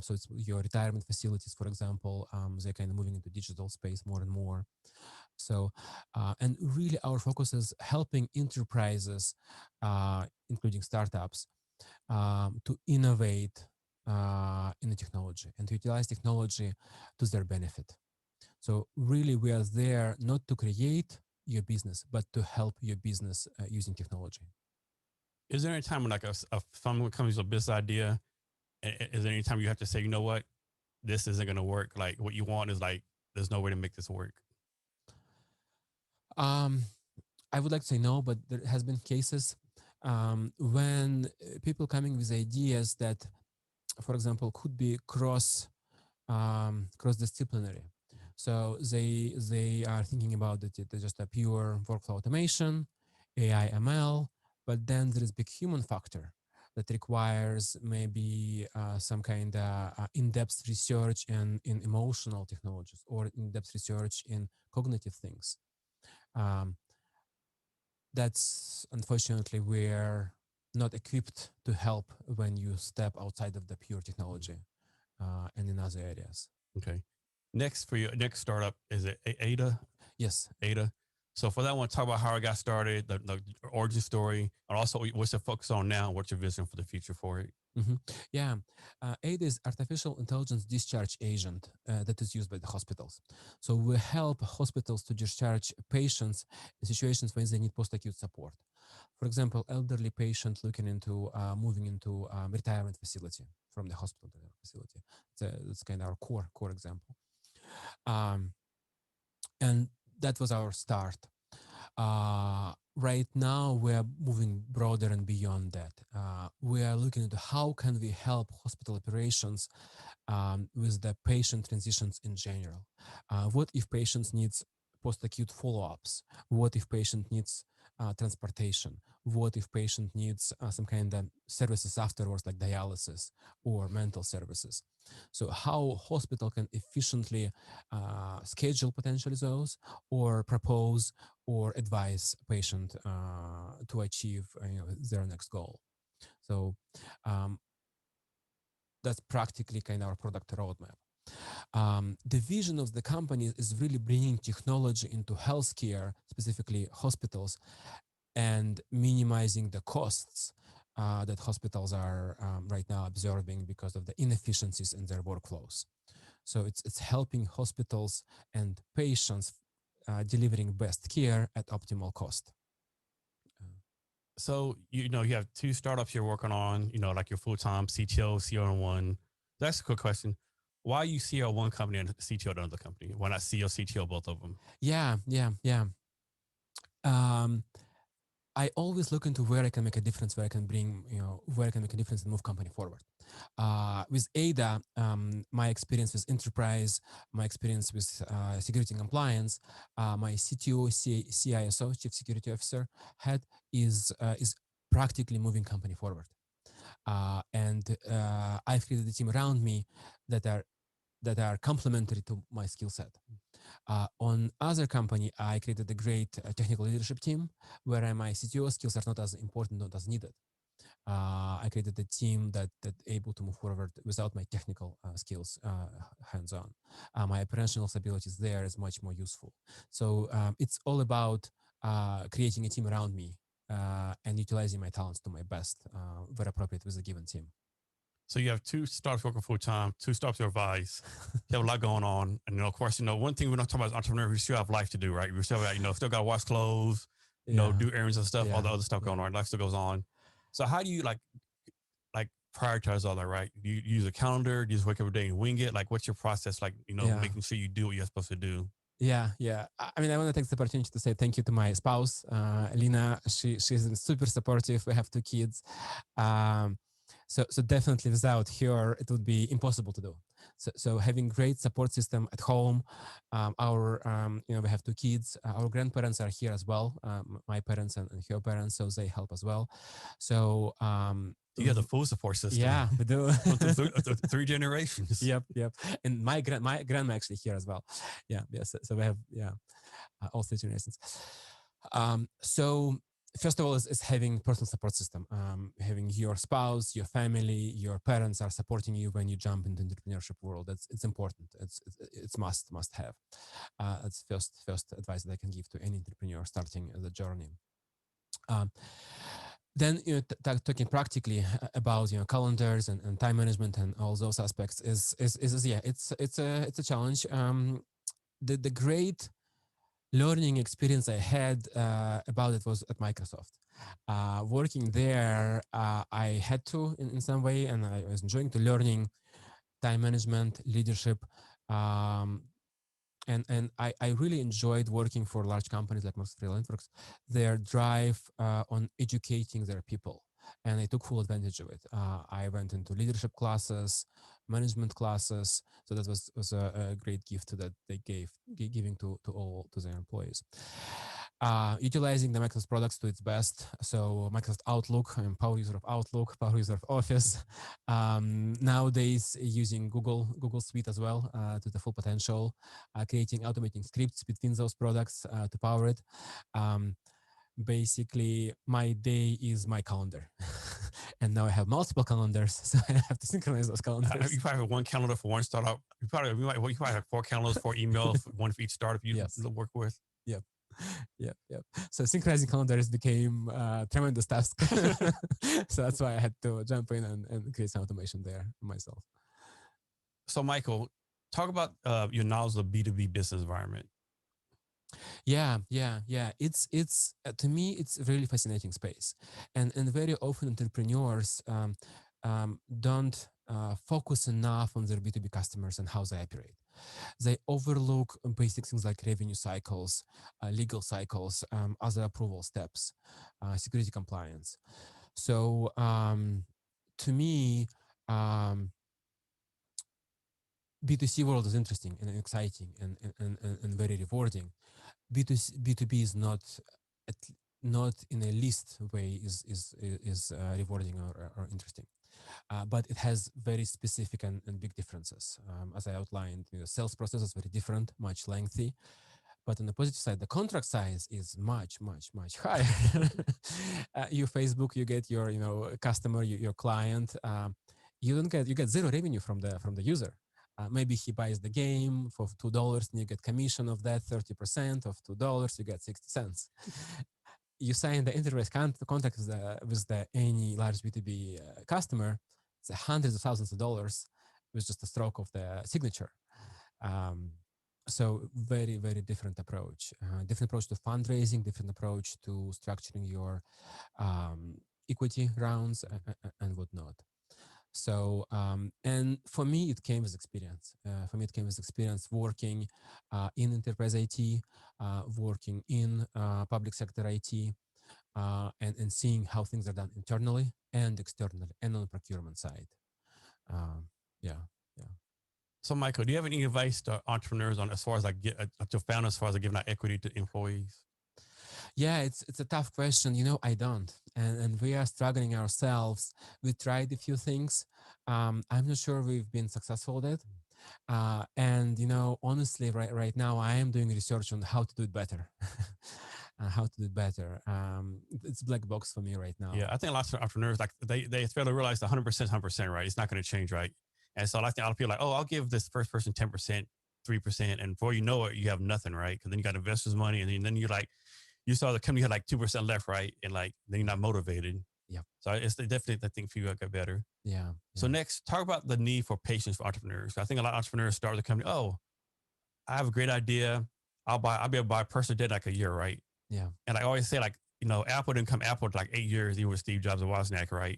Speaker 2: So it's your retirement facilities, for example, they're kind of moving into digital space more and more. So, and really our focus is helping enterprises, including startups, to innovate in the technology and to utilize technology to their benefit. So really we are there not to create your business, but to help your business using technology.
Speaker 1: Is there any time when like someone comes with a business idea, is there any time you have to say, you know what, this isn't going to work? Like what you want is like, there's no way to make this work.
Speaker 2: I would like to say no, but there has been cases when people coming with ideas that, for example, could be cross-disciplinary. So they are thinking about it as just a pure workflow automation, AI, ML, but then there is big human factor that requires maybe some kind of in-depth research in emotional technologies or in-depth research in cognitive things. That's unfortunately we're not equipped to help when you step outside of the pure technology and in other areas.
Speaker 1: Okay. Next for your next startup, is it AIDA?
Speaker 2: Yes.
Speaker 1: AIDA. So for that one, talk about how it got started, the origin story, and also what's the focus on now? What's your vision for the future for it?
Speaker 2: Yeah, AIDA is artificial intelligence discharge agent that is used by the hospitals. So we help hospitals to discharge patients in situations when they need post-acute support. For example, elderly patient looking into moving into retirement facility from the hospital to the facility. It's kind of our core example. And that was our start. Right now, we are moving broader and beyond that. We are looking into how can we help hospital operations with the patient transitions in general. What if patients needs post-acute follow-ups? What if patient needs transportation? What if patient needs some kind of services afterwards, like dialysis or mental services? So how hospital can efficiently schedule potentially those or propose or advise patient to achieve their next goal. So that's practically kind of our product roadmap. The vision of the company is really bringing technology into healthcare, specifically hospitals, and minimizing the costs that hospitals are right now observing because of the inefficiencies in their workflows. So it's helping hospitals and patients delivering best care at optimal cost.
Speaker 1: So, you have two startups you're working on, like your full-time CTO, CEO on one. That's a quick question. Why you CEO one company and CTO another company? Why not CEO, CTO, both of them?
Speaker 2: Yeah. I always look into where I can make a difference, where I can bring, where I can make a difference and move company forward. With AIDA, my experience with enterprise, my experience with security and compliance, my CTO, CISO, Chief Security Officer head is practically moving company forward. And I've created a team around me that are complementary to my skill set. On other company, I created a great technical leadership team where my CTO skills are not as important, not as needed. I created a team that able to move forward without my technical skills hands-on. My operational abilities there is much more useful. So it's all about creating a team around me and utilizing my talents to my best, where appropriate with a given team.
Speaker 1: So you have two startups working full time, two startups to advise. You have a lot going on. And of course, one thing we're not talking about is entrepreneurs, we still have life to do, right? We still got, still got to wash clothes, do errands and stuff, all the other stuff going on. Life still goes on. So how do you like prioritize all that, right? Do you use a calendar? Do you just wake up every day and wing it? Like, what's your process like, making sure you do what you're supposed to do?
Speaker 2: Yeah. I mean, I want to take the opportunity to say thank you to my spouse, Lina. She's super supportive. We have two kids. So definitely without her, it would be impossible to do. So having great support system at home, we have two kids. Our grandparents are here as well, my parents and her parents, so they help as well. So
Speaker 1: you have the full support system.
Speaker 2: yeah, we do.
Speaker 1: Three generations.
Speaker 2: Yep. And my grandma actually here as well. Yeah. So we have all three generations. So first of all is having personal support system. Having your spouse, your family, your parents are supporting you when you jump into the entrepreneurship world. It's important. It's must have. That's first advice that I can give to any entrepreneur starting the journey. Then talking practically about calendars and time management and all those aspects is it's a challenge. The great learning experience I had about it was at Microsoft. Working there, I had to in some way, and I was enjoying the learning, time management, leadership. And I really enjoyed working for large companies like Microsoft Networks, their drive on educating their people. And I took full advantage of it. I went into leadership classes, management classes. So that was a great gift that they giving to their employees. Utilizing the Microsoft products to its best. So Microsoft Outlook, I'm power user of Outlook, power user of Office. Nowadays using Google Suite as well to the full potential, creating automating scripts between those products to power it. Basically, my day is my calendar. And now I have multiple calendars, so I have to synchronize those calendars.
Speaker 1: You probably have one calendar for one startup. You probably have 4 calendars, 4 emails, one for each startup you work with.
Speaker 2: Yep. So synchronizing calendars became a tremendous task. So that's why I had to jump in and create some automation there myself.
Speaker 1: So Michael, talk about your knowledge of B2B business environment.
Speaker 2: Yeah. It's to me, it's a really fascinating space, and very often entrepreneurs don't focus enough on their B2B customers and how they operate. They overlook basic things like revenue cycles, legal cycles, other approval steps, security compliance. So to me, B2C world is interesting and exciting and very rewarding. B2B is not in a least way is rewarding or interesting. But it has very specific and big differences. As I outlined, the sales process is very different, much lengthy. But on the positive side, the contract size is much higher. You Facebook, you get your customer, your client. You get zero revenue from the user. Maybe he buys the game for $2 and you get commission of that 30% of $2, you get 60 cents. You sign the enterprise contract with any large B2B customer, it's hundreds of thousands of dollars with just a stroke of the signature. So very, very different approach. Different approach to fundraising, different approach to structuring your equity rounds and whatnot. So, and for me, it came with experience. Working in enterprise IT, working in public sector IT, and seeing how things are done internally and externally and on the procurement side. Yeah.
Speaker 1: So, Michael, do you have any advice to entrepreneurs on as far as to founders as far as giving out equity to employees?
Speaker 2: Yeah, it's a tough question. I don't, and we are struggling ourselves. We tried a few things. I'm not sure we've been successful at it. And honestly, right now, I am doing research on how to do it better. It's black box for me right now.
Speaker 1: Yeah, I think lots of entrepreneurs they fail to realize 100%, right? It's not going to change, right? And so I think a lot of people oh, I'll give this first person 10%, 3%, and before you know it, you have nothing, right? Because then you got investors' money, and then you're you saw the company had 2% left, right? And then you're not motivated.
Speaker 2: Yeah.
Speaker 1: So it's definitely, I think, for you, get better.
Speaker 2: Yeah.
Speaker 1: So next, talk about the need for patience for entrepreneurs. I think a lot of entrepreneurs start with a company. Oh, I have a great idea. I'll be able to buy personal debt a year, right?
Speaker 2: Yeah.
Speaker 1: And I always say Apple didn't come Apple for 8 years, even with Steve Jobs and Wozniak, right?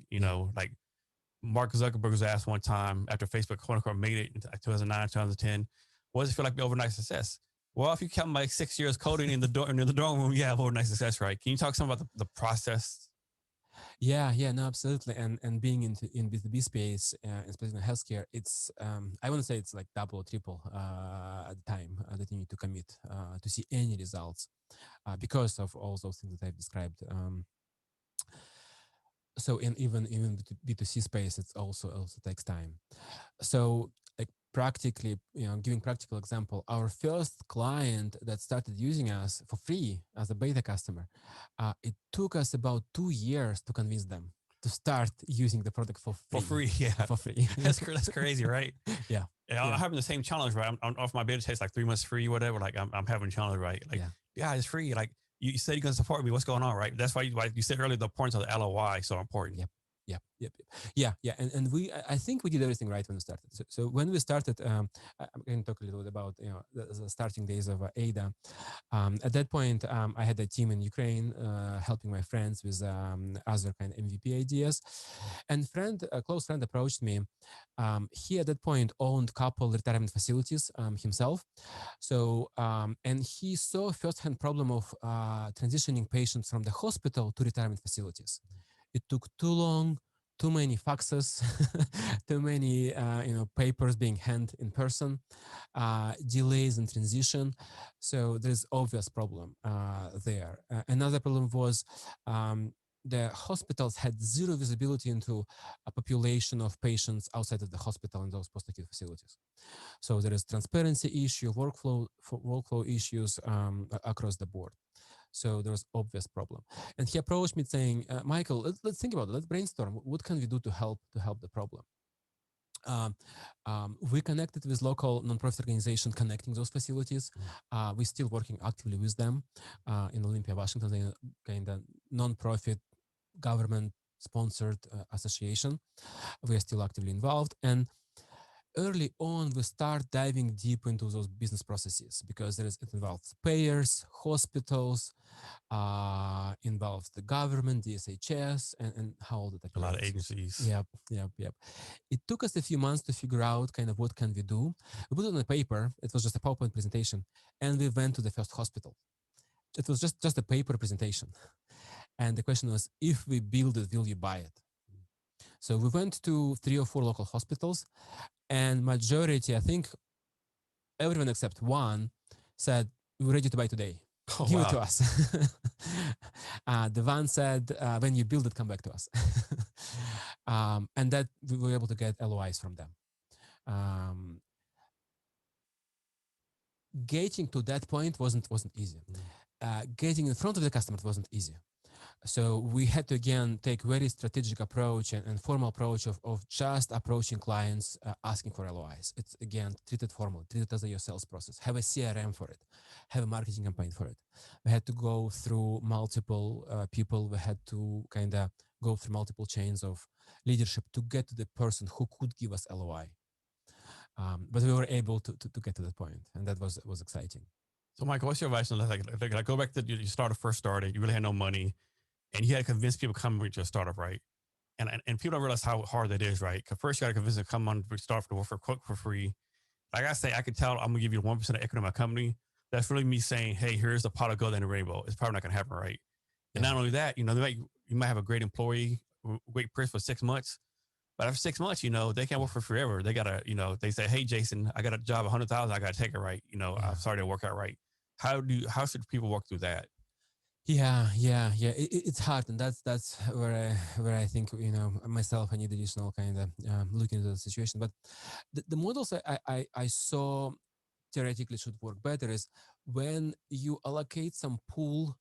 Speaker 1: Mark Zuckerberg was asked one time after Facebook quote unquote made it in 2009, 2010, what does it feel like to be overnight success? Well, if you count 6 years coding in the dorm room, you have overnight success, right? Can you talk some about the process?
Speaker 2: Yeah, no, absolutely. And being in B2B space, especially in healthcare, it's I want to say it's like double or triple at the time that you need to commit to see any results because of all those things that I've described. So in even B2C space, it's also takes time. So like practically, giving practical example, our first client that started using us for free as a beta customer, it took us about 2 years to convince them to start using the product for
Speaker 1: For
Speaker 2: free.
Speaker 1: free, yeah.
Speaker 2: For free.
Speaker 1: That's crazy, right?
Speaker 2: Yeah.
Speaker 1: Yeah, I'm having the same challenge, right? I'm off my beta test like 3 months free, whatever. Like I'm having a challenge, right? Like, yeah, it's free. Like you said you're gonna support me. What's going on, right? That's why you said earlier the importance of the LOI is so important.
Speaker 2: Yep. Yeah. And I think we did everything right when we started. So when we started, I'm going to talk a little bit about the starting days of AIDA. At that point, I had a team in Ukraine helping my friends with other kind of MVP ideas. And a close friend approached me. He at that point owned couple retirement facilities himself. So and he saw a first-hand problem of transitioning patients from the hospital to retirement facilities. It took too long, too many faxes, too many papers being handed in person, delays in transition. So there's obvious problem there. Another problem was the hospitals had zero visibility into a population of patients outside of the hospital in those post-acute facilities. So there is transparency issue, workflow issues across the board. So there was obvious problem, and he approached me saying, "Michael, let's think about it. Let's brainstorm. What can we do to help the problem?" We connected with local nonprofit organization connecting those facilities. We're still working actively with them in Olympia, Washington, they kind of nonprofit government sponsored association. We are still actively involved, and early on, we start diving deep into those business processes because it involves payers, hospitals, involves the government, DSHS, and how all that operates.
Speaker 1: A lot of agencies.
Speaker 2: Yep. It took us a few months to figure out kind of what can we do. We put it on a paper. It was just a PowerPoint presentation, and we went to the first hospital. It was just a paper presentation. And the question was, if we build it, will you buy it? So we went to 3 or 4 local hospitals, and majority, I think everyone except one said, we're ready to buy today.
Speaker 1: Oh,
Speaker 2: Give
Speaker 1: wow.
Speaker 2: it to us. The one said, when you build it, come back to us. And that we were able to get LOIs from them. Getting to that point wasn't easy. Getting in front of the customer wasn't easy. So we had to again take very strategic approach and formal approach of just approaching clients, asking for LOIs. It's again treated formal, treated as your sales process. Have a CRM for it, have a marketing campaign for it. We had to go through multiple people. We had to kind of go through multiple chains of leadership to get to the person who could give us LOI. But we were able to get to that point, and that was exciting.
Speaker 1: So, Michael, what's your advice on that? Like go back to you first started, you really had no money, and you had to convince people to come with your startup, right? And people don't realize how hard that is, right? Because first you got to convince them to come on to start for free. Like I say, I can tell I'm gonna give you 1% of equity in my company. That's really me saying, hey, here's the pot of gold and the rainbow. It's probably not gonna happen, right? And not only that, you might have a great employee, great person for 6 months. But after 6 months, they can't work for forever. They gotta, they say, hey, Jason, I got a job, 100,000. I gotta take it, right? I'm sorry it didn't work out right. How should people work through that?
Speaker 2: Yeah. It's hard, and that's where I think myself I need additional kind of looking into the situation. But the models I saw theoretically should work better is when you allocate some pool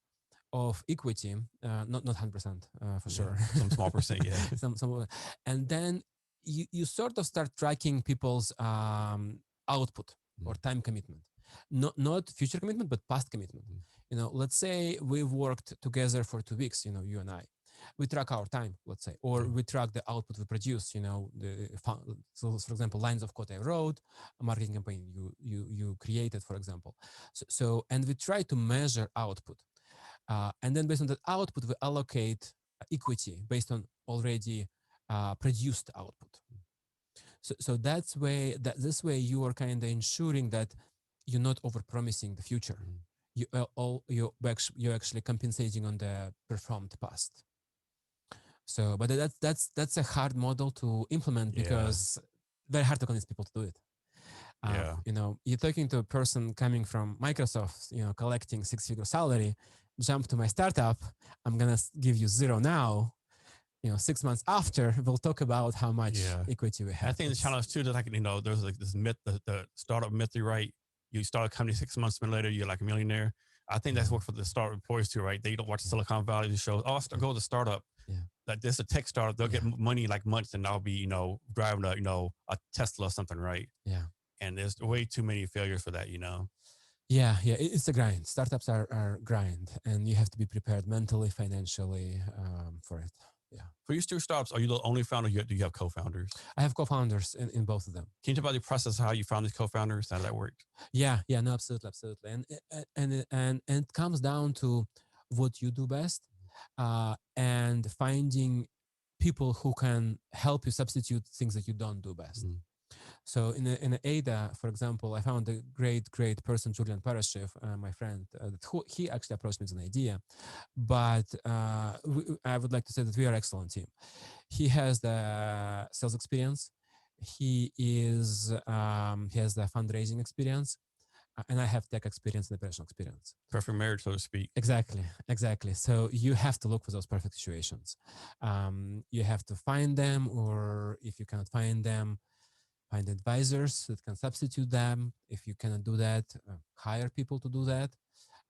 Speaker 2: of equity, not 100% for sure,
Speaker 1: some small percent, yeah.
Speaker 2: some, and then you sort of start tracking people's output or time commitment, not future commitment but past commitment. Let's say we've worked together for 2 weeks, you and I. We track our time, let's say, or we track the output we produce. So for example, lines of code I wrote, a marketing campaign you created, for example. So and we try to measure output. And then based on that output, we allocate equity based on already produced output. So this way you are kind of ensuring that you're not overpromising the future. You're actually compensating on the performed past. So, but that's a hard model to implement because very hard to convince people to do it.
Speaker 1: Yeah.
Speaker 2: You're talking to a person coming from Microsoft, collecting six-figure salary, jump to my startup. I'm gonna give you zero now. 6 months after, we'll talk about how much equity we have.
Speaker 1: I think the challenge too, that there's like this myth, the startup myth, right? You start a company 6 months later, you're like a millionaire. I think that's what for the startup employees too, right? They don't watch Silicon Valley shows. Oh, go to the startup.
Speaker 2: Yeah.
Speaker 1: Like this, a tech startup, they'll get money like months, and I'll be, driving a Tesla or something, right?
Speaker 2: Yeah.
Speaker 1: And there's way too many failures for that,
Speaker 2: Yeah, it's a grind. Startups are grind, and you have to be prepared mentally, financially for it. Yeah.
Speaker 1: For your two startups, are you the only founder? Do you have co-founders?
Speaker 2: I have co-founders in both of them.
Speaker 1: Can you talk about the process of how you found these co-founders? How that worked?
Speaker 2: Yeah, no, absolutely. And it comes down to what you do best, and finding people who can help you substitute things that you don't do best. So in AIDA, for example, I found a great person, Julian Paraschiv, my friend. He actually approached me with an idea, but I would like to say that we are an excellent team. He has the sales experience. He has the fundraising experience, and I have tech experience and operational experience.
Speaker 1: Perfect marriage, so to speak.
Speaker 2: Exactly. So you have to look for those perfect situations. You have to find them, or if you cannot find them, find advisors that can substitute them. If you cannot do that, hire people to do that.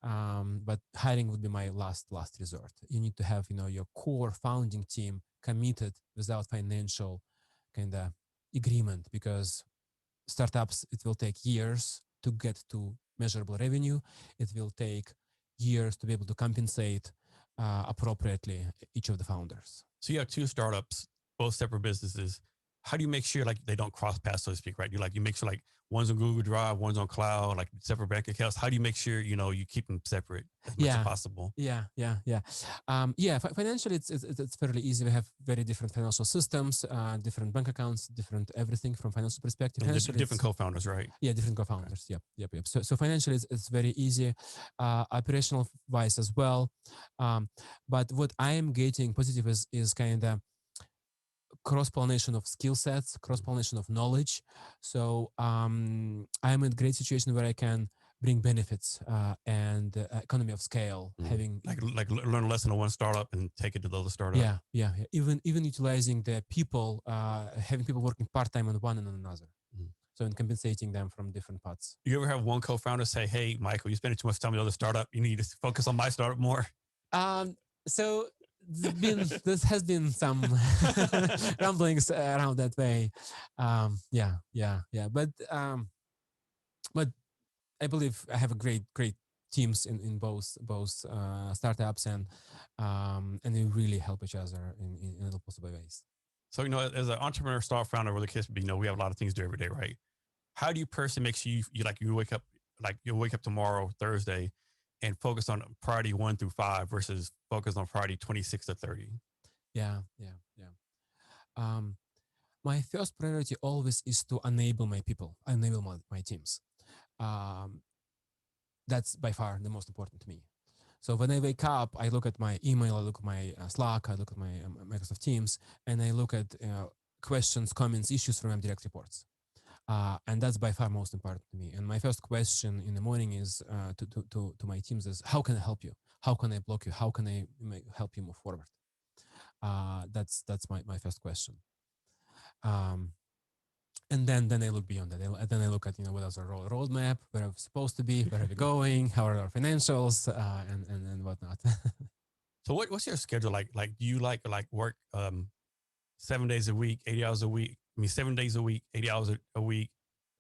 Speaker 2: But hiring would be my last resort. You need to have your core founding team committed without financial kind of agreement, because startups, it will take years to get to measurable revenue. It will take years to be able to compensate appropriately each of the founders.
Speaker 1: So you have two startups, both separate businesses. How do you make sure like they don't cross paths, so to speak, right? You make sure like one's on Google Drive, one's on cloud, like separate bank accounts. How do you make sure you keep them separate as much as possible?
Speaker 2: Financially, it's fairly easy. We have very different financial systems, different bank accounts, different everything from financial perspective.
Speaker 1: Different co-founders, right?
Speaker 2: Yeah, different co-founders. Okay. Yep. So financially, it's very easy. Operational wise as well. But what I am getting positive is kind of cross-pollination of skill sets, cross-pollination of knowledge. So I'm in a great situation where I can bring benefits and economy of scale, having
Speaker 1: like learn a lesson on one startup and take it to the other startup.
Speaker 2: Yeah. Even utilizing the people, having people working part-time on one and on another. So in compensating them from different parts.
Speaker 1: You ever have one co-founder say, "Hey, Michael, you're spending too much time on the other startup. You need to focus on my startup more."
Speaker 2: So this has been some rumblings around that way. But I believe I have a great teams in both startups, and they really help each other in all possible ways.
Speaker 1: So as an entrepreneur, startup founder, where the case be, we have a lot of things to do every day, right? How do you personally make sure you wake up tomorrow, Thursday, and focus on priority 1 through 5 versus focus on priority 26 to 30?
Speaker 2: Yeah. My first priority always is to enable my people, enable my teams. That's by far the most important to me. So when I wake up, I look at my email, I look at my Slack, I look at my Microsoft Teams, and I look at questions, comments, issues from my direct reports. And that's by far most important to me. And my first question in the morning is to my teams is, how can I help you? How can I block you? How can I help you move forward? That's my first question. And then I look beyond that. Then I look at what is our roadmap, where are we supposed to be, where are we going, how are our financials, and whatnot.
Speaker 1: So what's your schedule like? Like, do you like work 7 days a week, 80 hours a week? 7 days a week, 80 hours a week.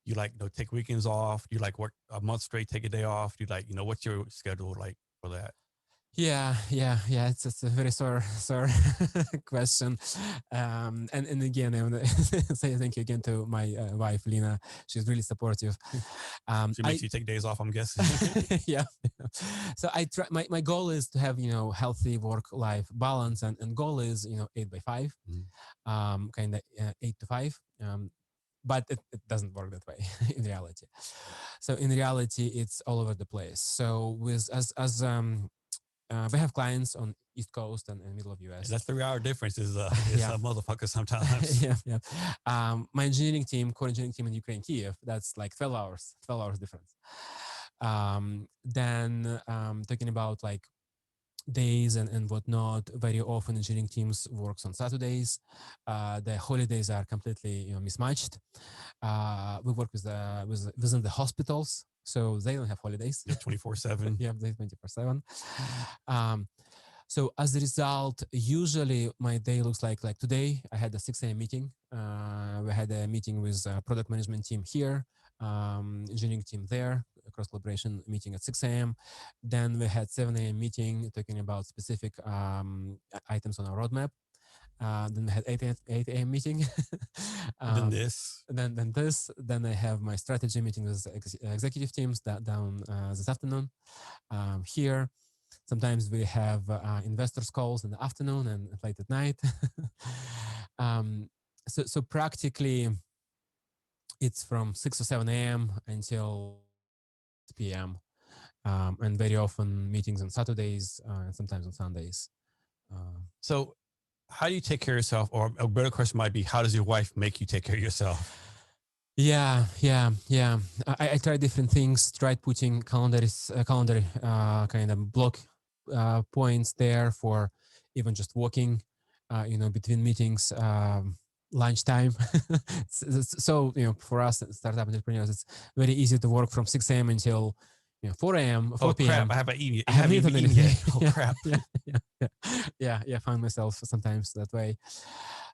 Speaker 1: You take weekends off. You work a month straight, take a day off. You what's your schedule like for that?
Speaker 2: Yeah. It's a very sore question. And again, I want to say thank you again to my wife, Lina. She's really supportive.
Speaker 1: She makes you take days off, I'm guessing.
Speaker 2: Yeah. So I try. My goal is to have healthy work-life balance, and goal is 8x5, kind of 8 to 5. But it doesn't work that way in reality. So in reality, it's all over the place. So we have clients on East Coast and middle of US.
Speaker 1: That 3-hour difference is
Speaker 2: Yeah.
Speaker 1: a motherfucker sometimes.
Speaker 2: Yeah, yeah. My engineering team, core engineering team in Ukraine, Kiev, that's like 12 hours difference. Then talking about like days and whatnot, very often engineering teams works on Saturdays. The holidays are completely mismatched. We work within the hospitals, so they don't have holidays.
Speaker 1: Yeah, 24/7.
Speaker 2: Yeah, they 24/7. So as a result, usually my day looks like today. I had a 6 a.m. meeting. We had a meeting with product management team here, engineering team there, cross collaboration meeting at 6 a.m. Then we had 7 a.m. meeting talking about specific items on our roadmap. Then we had 8 a.m. meeting.
Speaker 1: Then this.
Speaker 2: Then this. Then I have my strategy meeting with executive teams down this afternoon here. Sometimes we have investors calls in the afternoon and late at night. So practically it's from 6 or 7 a.m. until 6 p.m. And very often meetings on Saturdays and sometimes on Sundays.
Speaker 1: So how do you take care of yourself? Or a better question might be, how does your wife make you take care of yourself?
Speaker 2: Yeah. I tried different things, tried putting calendar kind of block points there for even just walking, between meetings, lunchtime. So, for us startup entrepreneurs, it's very easy to work from 6 a.m. until 4 a.m., 4 p.m.
Speaker 1: Crap, I haven't eaten yet.
Speaker 2: I haven't eaten anything
Speaker 1: yet. Oh,
Speaker 2: yeah,
Speaker 1: crap.
Speaker 2: Yeah. I find myself sometimes that way.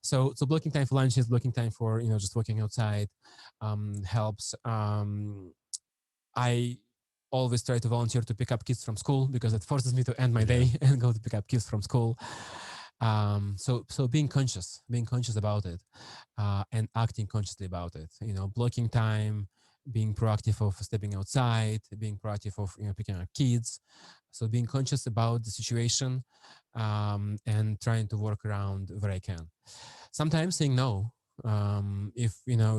Speaker 2: So blocking time for lunches, blocking time for, just walking outside helps. I always try to volunteer to pick up kids from school because it forces me to end my day and go to pick up kids from school. So being conscious about it and acting consciously about it, blocking time, being proactive of stepping outside, being proactive of picking up kids. So being conscious about the situation and trying to work around where I can. Sometimes saying no. If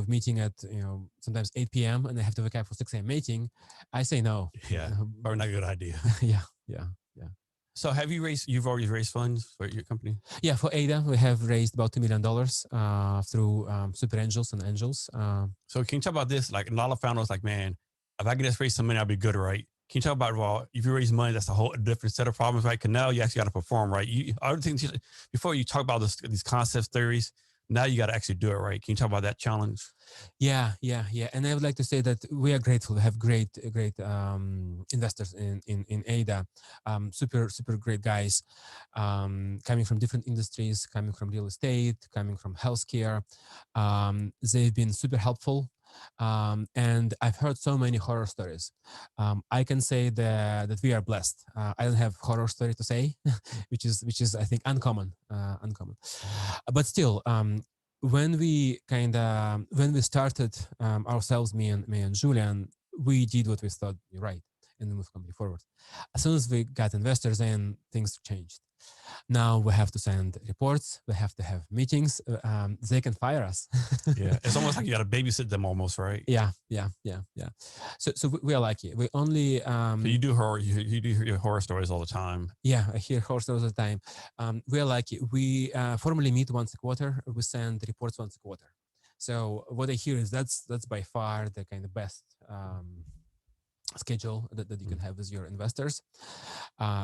Speaker 2: meeting at sometimes 8 p.m. and I have to wake up for 6 a.m. meeting, I say no.
Speaker 1: Yeah, probably not a good idea.
Speaker 2: Yeah.
Speaker 1: So you've already raised funds for your company?
Speaker 2: Yeah, for AIDA, we have raised about $2 million through super angels and angels.
Speaker 1: So can you talk about this? Like a lot of founders like, man, if I could just raise some money, I'll be good, right? Can you talk about, well, if you raise money, that's a whole different set of problems, right? Because now you actually got to perform, right? Other things, before you talk about these concepts, theories, now you got to actually do it, right? Can you talk about that challenge?
Speaker 2: Yeah. And I would like to say that we are grateful. We have great investors in AIDA, super great guys, coming from different industries, coming from real estate, coming from healthcare. They've been super helpful. And I've heard so many horror stories. I can say that we are blessed. I don't have horror story to say, which is I think uncommon. But still, when we started ourselves, me and Julian, we did what we thought right and moved company forward. As soon as we got investors in, things changed. Now we have to send reports. We have to have meetings. They can fire us.
Speaker 1: Yeah, it's almost like you got to babysit them, almost, right?
Speaker 2: Yeah. So we are lucky. We only.
Speaker 1: So you do horror. You do hear horror stories all the time.
Speaker 2: Yeah, I hear horror stories all the time. We are lucky. We formally meet once a quarter. We send reports once a quarter. So what I hear is that's by far the kind of best schedule that you can have with your investors,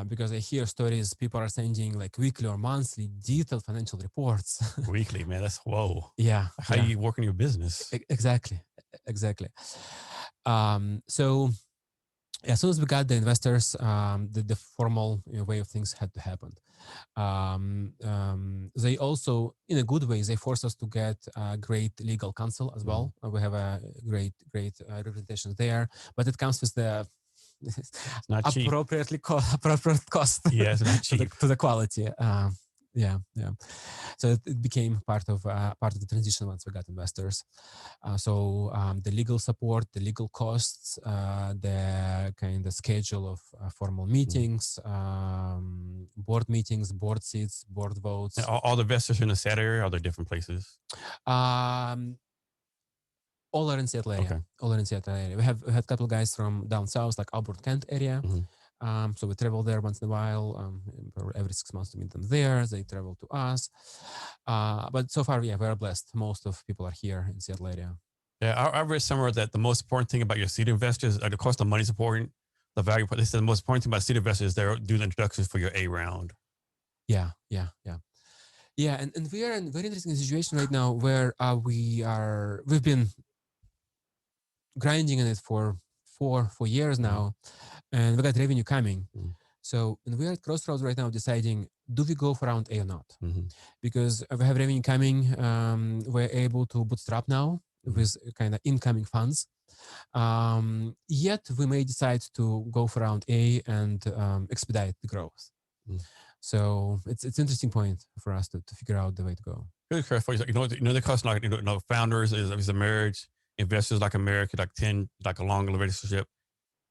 Speaker 2: because I hear stories people are sending like weekly or monthly detailed financial reports.
Speaker 1: Weekly, man, that's whoa.
Speaker 2: Yeah.
Speaker 1: How you work in your business?
Speaker 2: Exactly. So as soon as we got the investors, the formal way of things had to happen. They also, in a good way, they force us to get great legal counsel as well. We have a great representation there, but it comes with the
Speaker 1: not
Speaker 2: appropriate cost.
Speaker 1: Yeah, it's not cheap
Speaker 2: to the quality. Yeah. So it became part of the transition once we got investors. So the legal support, the legal costs, the kind of schedule of formal meetings, board meetings, board seats, board votes.
Speaker 1: And all the investors in the Seattle area, or are there different places?
Speaker 2: All are in Seattle area.
Speaker 1: Okay.
Speaker 2: All are in Seattle area. We had a couple of guys from down south, like Auburn, Kent area. So we travel there once in a while, every 6 months to meet them there. They travel to us. But so far, yeah, we're blessed. Most of people are here in Seattle area.
Speaker 1: Yeah, I read somewhere that the most important thing about your seed investors, of course, the money's important, the value. They said the most important thing about seed investors is they're doing the introductions for your A round.
Speaker 2: Yeah. And we are in a very interesting situation right now where we've been grinding in it for 4 years now, and we got revenue coming. So, and we're at crossroads right now deciding, do we go for round A or not? Because we have revenue coming. We're able to bootstrap now with kind of incoming funds. Yet we may decide to go for round A and expedite the growth. So it's an interesting point for us to figure out the way to go.
Speaker 1: Really careful. The cost, like, founders is a marriage, investors like a marriage, like 10, like a long relationship.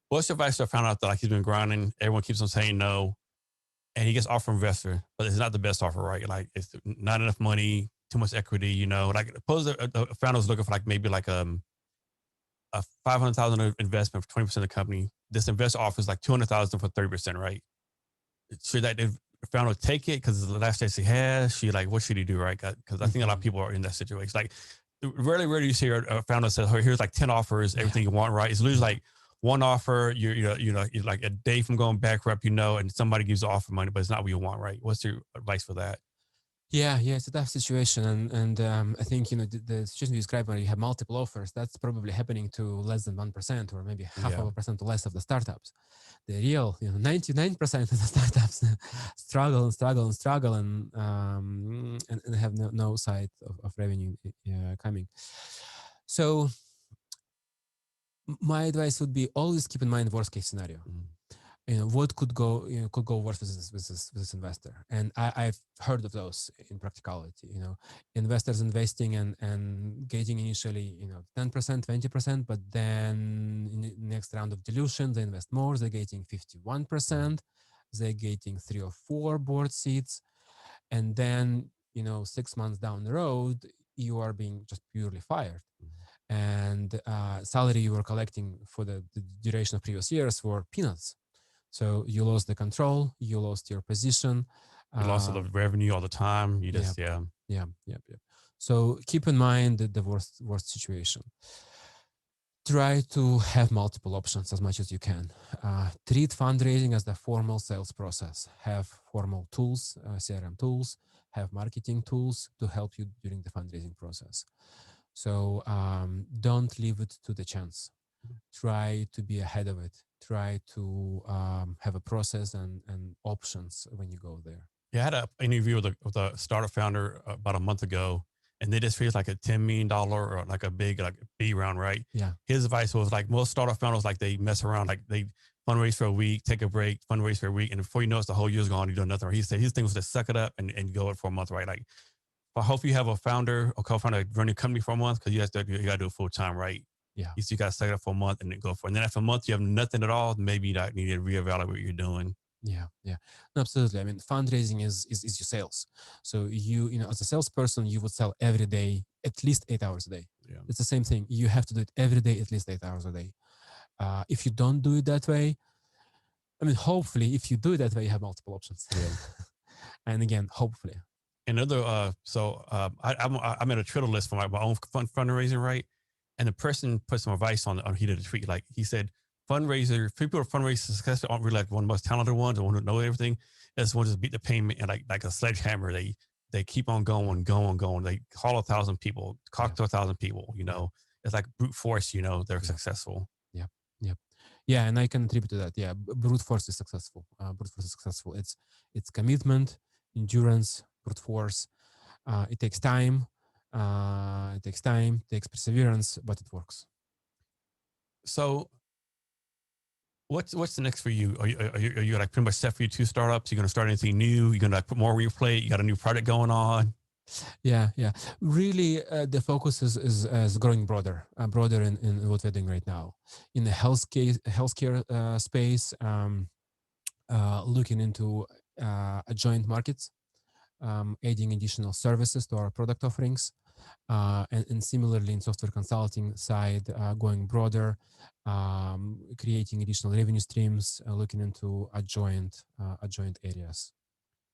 Speaker 1: What's your advice to a founder out there, like he's been grinding, everyone keeps on saying no, and he gets offer investor, but it's not the best offer, right? Like it's not enough money, too much equity, like suppose a founder's looking for like maybe like a $500,000 investment for 20% of the company. This investor offers like $200,000 for 30%, right? Should that founder take it because it's the last chance he has? What should he do, right? Because I think a lot of people are in that situation. Like rarely do you see a founder say, "Oh, here's like 10 offers, everything you want," right? It's literally like one offer, you're like a day from going bankrupt, and somebody gives you offer money, but it's not what you want, right? What's your advice for that?
Speaker 2: Yeah, it's a tough situation, and I think the situation you described where you have multiple offers, that's probably happening to less than 1% or maybe half of a percent or less of the startups. The real 99% of the startups struggle and have no sight of revenue coming. So my advice would be always keep in mind worst case scenario. What could go worse with this investor, and I've heard of those in practicality. Investors investing and getting initially 10%, 20%, but then in the next round of dilution they invest more. They're getting 51%. They're getting 3 or 4 board seats, and then 6 months down the road you are being just purely fired. And salary you were collecting for the duration of previous years were peanuts. So you lost the control, you lost your position.
Speaker 1: You lost all the revenue all the time. You just,
Speaker 2: Yeah. So keep in mind the worst situation. Try to have multiple options as much as you can. Treat fundraising as the formal sales process. Have formal tools, CRM tools, have marketing tools to help you during the fundraising process. So don't leave it to the chance. Try to be ahead of it. Try to have a process and options when you go there.
Speaker 1: Yeah, I had an interview with a startup founder about a month ago, and they just raised like a $10 million or like a big like B round, right?
Speaker 2: Yeah.
Speaker 1: His advice was like most startup founders, like they mess around, like they fundraise for a week, take a break, fundraise for a week, and before you know it, the whole year's gone, you do nothing. He said his thing was to suck it up and go it for a month, right? Like, I hope you have a founder or co-founder running a company for a month because you got to do it full time, right?
Speaker 2: Yeah.
Speaker 1: You got to suck it up for a month and then go for it. And then after a month, you have nothing at all. Maybe you need to reevaluate what you're doing.
Speaker 2: Yeah. No, absolutely. I mean, fundraising is your sales. So you as a salesperson, you would sell every day, at least 8 hours a day.
Speaker 1: Yeah.
Speaker 2: It's the same thing. You have to do it every day, at least 8 hours a day. If you don't do it that way, I mean, hopefully, if you do it that way, you have multiple options.
Speaker 1: Yeah.
Speaker 2: And again, hopefully.
Speaker 1: Another, I'm at a Twitter list for my own fundraising, right? And the person put some advice on he did a tweet. Like he said, people who are fundraising successful aren't really like one of the most talented ones or one who know everything. It's one just beat the payment and like a sledgehammer. They keep on going. They call 1,000 people, talk to 1,000 people. It's like brute force. They're successful.
Speaker 2: Yeah, and I can attribute to that. Yeah, brute force is successful. It's commitment, endurance, brute force. It takes time. Takes perseverance, but it works.
Speaker 1: So what's the next for you? Are you like pretty much set for your 2 startups? You're going to start anything new? You're going to put more on your plate? You got a new project going on?
Speaker 2: Yeah. Really, the focus is growing broader in what we're doing right now. In the healthcare space, looking into adjoint markets, adding additional services to our product offerings. And similarly in software consulting side, going broader, creating additional revenue streams, looking into adjoint areas.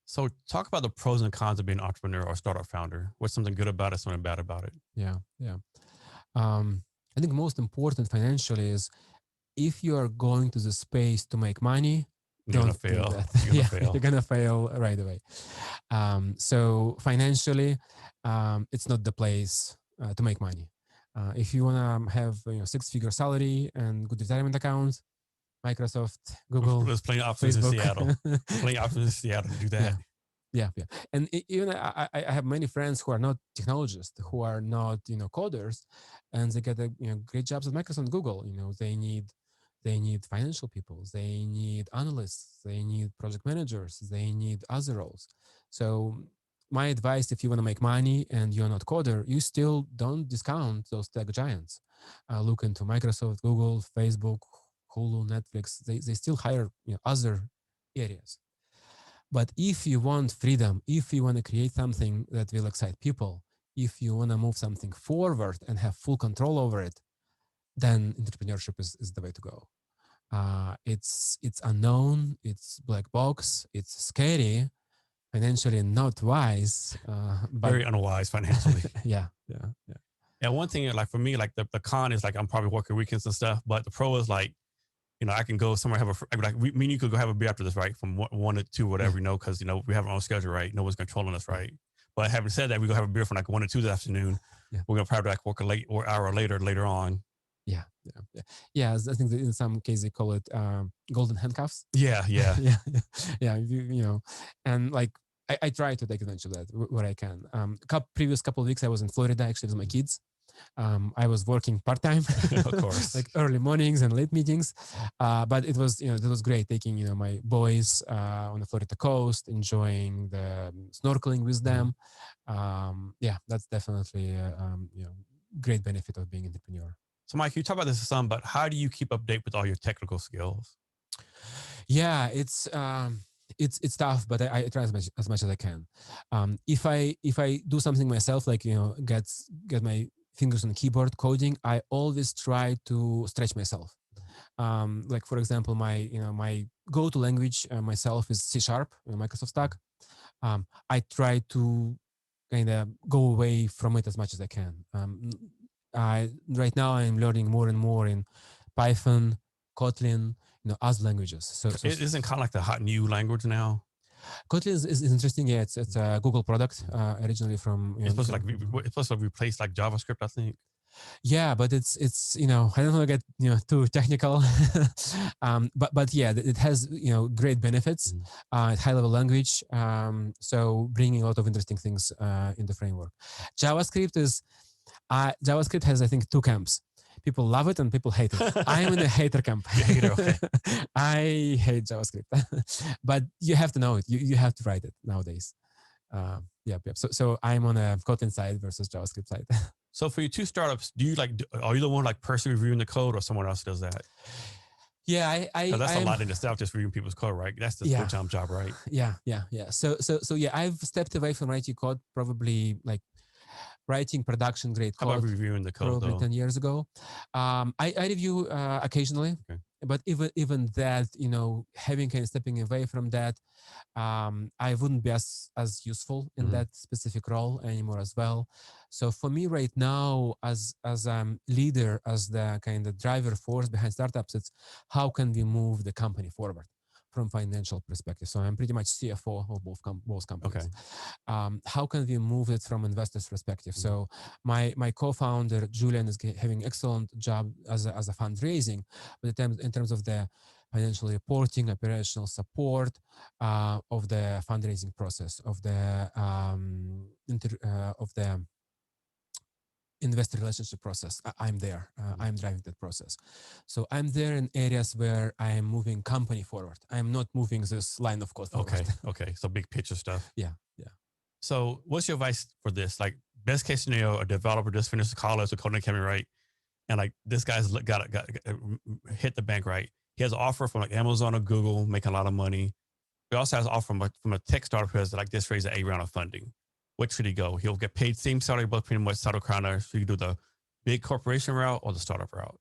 Speaker 1: So talk about the pros and cons of being an entrepreneur or startup founder. What's something good about it, something bad about it?
Speaker 2: Yeah. I think most important financially is if you are going to the space to make money,
Speaker 1: You're gonna
Speaker 2: don't do
Speaker 1: fail.
Speaker 2: that.
Speaker 1: You're gonna fail.
Speaker 2: You're gonna fail right away. So financially, it's not the place to make money. If you wanna have 6-figure salary and good retirement account, Microsoft, Google,
Speaker 1: There's plenty of options
Speaker 2: Facebook.
Speaker 1: in Seattle. Plenty of options in Seattle to do that.
Speaker 2: Yeah. And even I have many friends who are not technologists, who are not coders, and they get great jobs at Microsoft and Google. They need financial people, they need analysts, they need project managers, they need other roles. So my advice, if you want to make money and you're not coder, you still don't discount those tech giants. Look into Microsoft, Google, Facebook, Hulu, Netflix. They still hire other areas. But if you want freedom, if you want to create something that will excite people, if you want to move something forward and have full control over it, then entrepreneurship is the way to go. It's unknown, it's black box, it's scary, financially not wise, but
Speaker 1: Very unwise financially.
Speaker 2: yeah.
Speaker 1: And one thing, like for me, like the con is like I'm probably working weekends and stuff, but the pro is like, I can go somewhere, me and you could go have a beer after this, right? From 1 to 2, whatever, because, we have our own schedule, right? No one's controlling us, right? But having said that, we go have a beer from like 1 to 2 this afternoon.
Speaker 2: Yeah.
Speaker 1: We're going to probably like work a late or hour later on.
Speaker 2: Yeah. I think that in some cases they call it golden handcuffs.
Speaker 1: Yeah.
Speaker 2: And like I try to take advantage of that where I can. Previous couple of weeks I was in Florida actually with my kids. I was working part-time,
Speaker 1: of course,
Speaker 2: like early mornings and late meetings. But it was great taking, my boys on the Florida coast, enjoying the snorkeling with them. That's definitely great benefit of being an entrepreneur.
Speaker 1: So Mike, you talk about this some, but how do you keep update with all your technical skills?
Speaker 2: Yeah, it's tough, but I try as much as I can. If I do something myself, like get my fingers on the keyboard coding, I always try to stretch myself. Like for example, my go-to language myself is C#, Microsoft Stack. I try to kind of go away from it as much as I can. Right now I'm learning more and more in Python, Kotlin, other languages. So
Speaker 1: it isn't kind of like the hot new language now.
Speaker 2: Kotlin is interesting. Yeah, it's a Google product originally from.
Speaker 1: It's supposed to replace like JavaScript, I think.
Speaker 2: Yeah, but it's I don't want to get too technical, but yeah, it has great benefits. High level language, so bringing a lot of interesting things in the framework. JavaScript has I think 2 camps. People love it and people hate it. I'm in the hater camp.
Speaker 1: Okay.
Speaker 2: I hate JavaScript, but you have to know it. You have to write it nowadays. So I'm on a Kotlin side versus JavaScript side.
Speaker 1: So for your 2 startups, are you the one like personally reviewing the code, or someone else does that?
Speaker 2: Yeah,
Speaker 1: that's a lot in itself, just reviewing people's code, right? That's the full-time job, right?
Speaker 2: Yeah. So yeah, I've stepped away from writing code, probably like writing production grade code.
Speaker 1: How about reviewing the code,
Speaker 2: probably
Speaker 1: though?
Speaker 2: 10 years ago. I review occasionally, but even that, having kind of stepping away from that, I wouldn't be as useful in that specific role anymore as well. So for me right now, as leader, as the kind of driver force behind startups, it's how can we move the company forward from financial perspective. So I'm pretty much CFO of both companies.
Speaker 1: Okay.
Speaker 2: How can we move it from investors' perspective? So my co-founder Julian is having excellent job as a fundraising, but in terms of the financial reporting, operational support of the fundraising process, of the investor relationship process, I'm there. I'm driving that process. So I'm there in areas where I am moving company forward. I'm not moving this line of code forward.
Speaker 1: Okay. So big picture stuff.
Speaker 2: Yeah.
Speaker 1: So what's your advice for this? Like best case scenario, a developer just finished college with coding academy, right? And like this guy's got hit the bank, right? He has an offer from like Amazon or Google, making a lot of money. He also has an offer from a tech startup who has like just raised an A round of funding. which should he go? He'll get paid same salary, both pretty much startup crowner. Should he do the big corporation route or the startup route?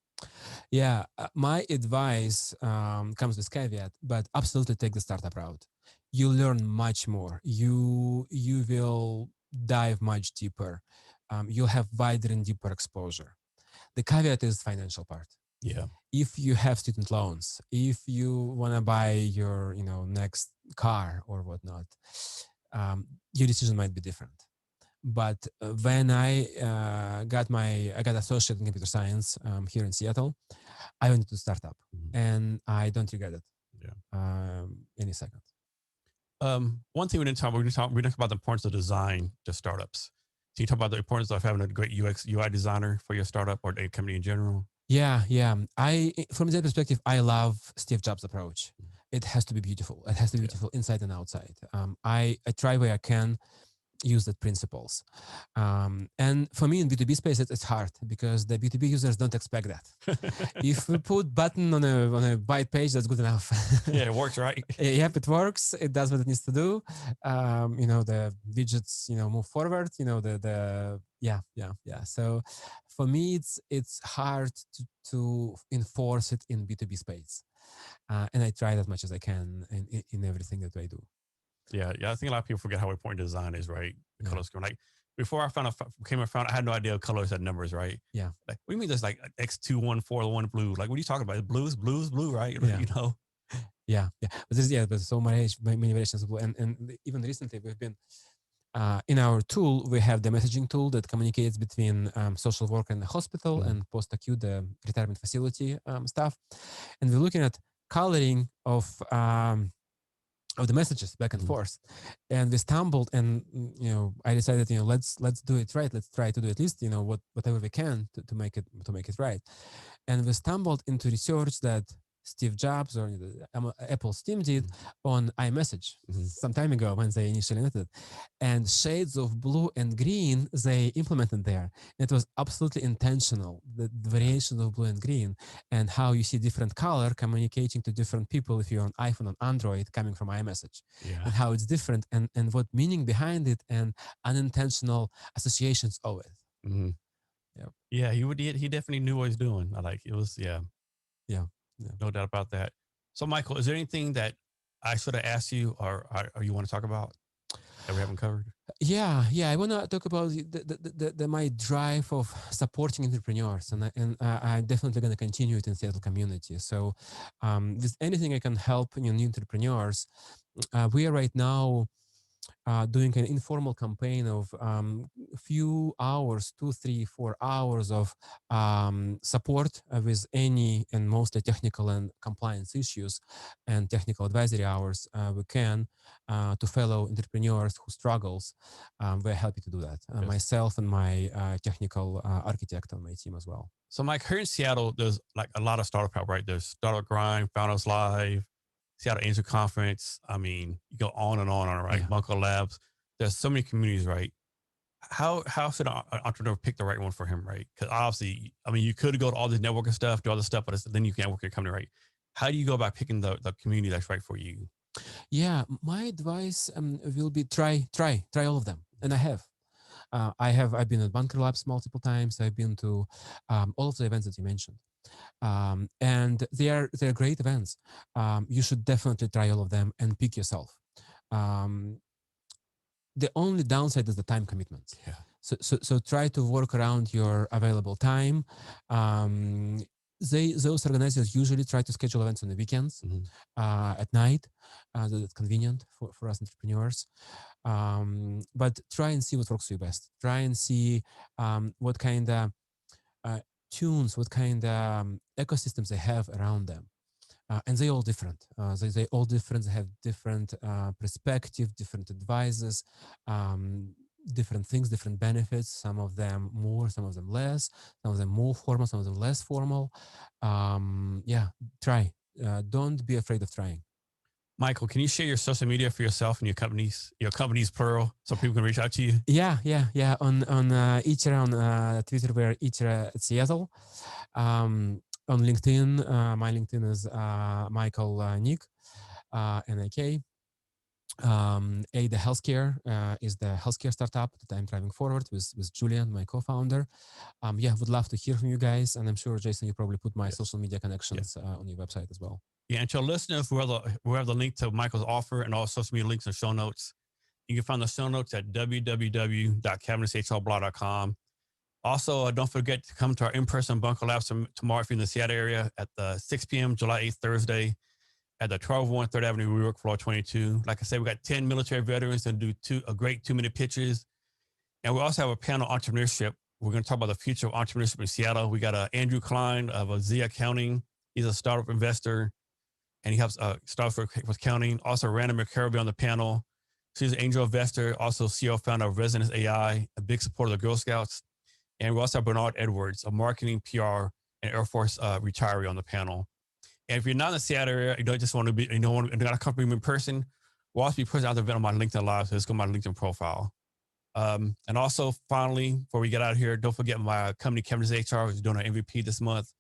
Speaker 2: Yeah, my advice comes with caveat, but absolutely take the startup route. You learn much more. You will dive much deeper. You'll have wider and deeper exposure. The caveat is financial part.
Speaker 1: Yeah.
Speaker 2: If you have student loans, if you want to buy your next car or whatnot, your decision might be different. But when I got associate in computer science here in Seattle, I went to startup, and I don't regret it. Any second.
Speaker 1: One thing we didn't talk about the importance of design to startups. Can you talk about the importance of having a great UX UI designer for your startup or a company in general?
Speaker 2: Yeah. From that perspective, I love Steve Jobs' approach. It has to be beautiful. It has to be beautiful inside and outside. I try where I can use the principles. And for me in B2B space, it's hard because the B2B users don't expect that. If we put button on a white page, that's good enough.
Speaker 1: Yeah, it works, right?
Speaker 2: Yep, it works. It does what it needs to do. The widgets, move forward, So for me, it's hard to enforce it in B2B space. And I try as much as I can in everything that I do.
Speaker 1: Yeah. I think a lot of people forget how important design is, right? The color scheme. Like before I I had no idea colors had numbers, right?
Speaker 2: Yeah.
Speaker 1: Like, what do you mean there's like X214 blue? Like, what are you talking about? Blue's blue, right?
Speaker 2: Yeah. Yeah. But there's so many variations of blue. And even recently we've been in our tool, we have the messaging tool that communicates between social work and the hospital and post-acute, the retirement facility stuff. And we're looking at coloring of the messages back and forth, and we stumbled, and I decided, let's do it right. Let's try to do at least whatever we can to make it right. And we stumbled into research that Steve Jobs or Apple's team did on iMessage some time ago when they initially entered, and shades of blue and green they implemented there. It was absolutely intentional, the variation of blue and green, and how you see different color communicating to different people if you're on iPhone or Android coming from iMessage, and how it's different, and what meaning behind it, and unintentional associations of it.
Speaker 1: Yeah, he definitely knew what he was doing. No doubt about that. So, Michael, is there anything that I should have asked you or you want to talk about that we haven't covered?
Speaker 2: Yeah. I want to talk about my drive of supporting entrepreneurs, and I'm definitely going to continue it in Seattle community. So, with anything I can help new entrepreneurs, we are right now doing an informal campaign of few hours, 2, 3, 4 hours of support with any and mostly technical and compliance issues and technical advisory hours we can to fellow entrepreneurs who struggles. We're happy to do that. Myself and my technical architect on my team as well.
Speaker 1: So, Mike, here in Seattle, there's like a lot of startup help, right? There's Startup Grind, Founders Live, Seattle Angel Conference. I mean, you go on and on, right? Yeah. Bunker Labs. There's so many communities, right? How should an entrepreneur pick the right one for him, right? Because obviously, I mean, you could go to all this networking stuff, do all this stuff, but then you can't work your company, right? How do you go about picking the community that's right for you?
Speaker 2: Yeah, my advice will be try all of them, and I have. I've been at Bunker Labs multiple times. I've been to all of the events that you mentioned. And they're great events. You should definitely try all of them and pick yourself. The only downside is the time commitment.
Speaker 1: Yeah.
Speaker 2: So try to work around your available time. Those organizers usually try to schedule events on the weekends, at night. That's convenient for us entrepreneurs. But try and see what works for you best. Try and see what kind of tunes, what kind of ecosystems they have around them. And they're all different. They all different. They have different perspective, different advices, different things, different benefits. Some of them more, some of them less. Some of them more formal, some of them less formal. Try. Don't be afraid of trying.
Speaker 1: Michael, can you share your social media for yourself and your companies plural, so people can reach out to you?
Speaker 2: Yeah. On Itirra on Twitter, we're Itirra at Seattle. On LinkedIn, my LinkedIn is Michael Nick, NIK. AIDA Healthcare is the healthcare startup that I'm driving forward with Julian, my co-founder. Yeah, would love to hear from you guys. And I'm sure, Jason, you probably put my social media connections on your website as well.
Speaker 1: Yeah, and to listeners, we have the link to Michael's offer and all social media links and show notes. You can find the show notes at www.cavnesshrblog.com. Also, don't forget to come to our in-person Bunker Labs tomorrow if you're in the Seattle area at the 6 p.m. July 8th, Thursday at the 1201 3rd Avenue, New York, floor 22. Like I said, we got 10 military veterans that do a great 2-minute pitches. And we also have a panel entrepreneurship. We're going to talk about the future of entrepreneurship in Seattle. We got Andrew Klein of Z Accounting. He's a startup investor, and he helps startups with accounting. Also, Randa McCarroll will be on the panel. She's an angel investor, also CEO founder of Resonance AI, a big supporter of the Girl Scouts. And we also have Bernard Edwards, a marketing, PR, and Air Force retiree on the panel. And if you're not in the Seattle area, you don't just want to be, you don't got to come in person, we'll also be posting out the event on my LinkedIn Live, so let's go to my LinkedIn profile. And also, finally, before we get out of here, don't forget my company, Cavness HR, is doing an MVP this month.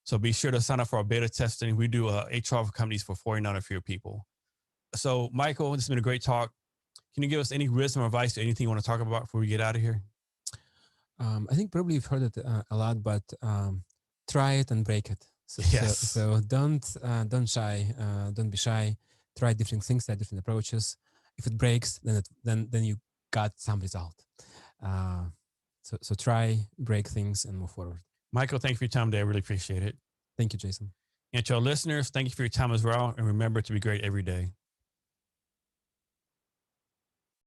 Speaker 1: So be sure to sign up for our beta testing. We do HR for companies for $49 for your people. So, Michael, this has been a great talk. Can you give us any wisdom or advice or anything you want to talk about before we get out of here?
Speaker 2: I think probably you've heard it a lot, but try it and break it. So don't shy, don't be shy. Try different things, try different approaches. If it breaks, then you got some result. So try, break things, and move forward.
Speaker 1: Michael, thank you for your time today. I really appreciate it.
Speaker 2: Thank you, Jason.
Speaker 1: And to our listeners, thank you for your time as well. And remember to be great every day.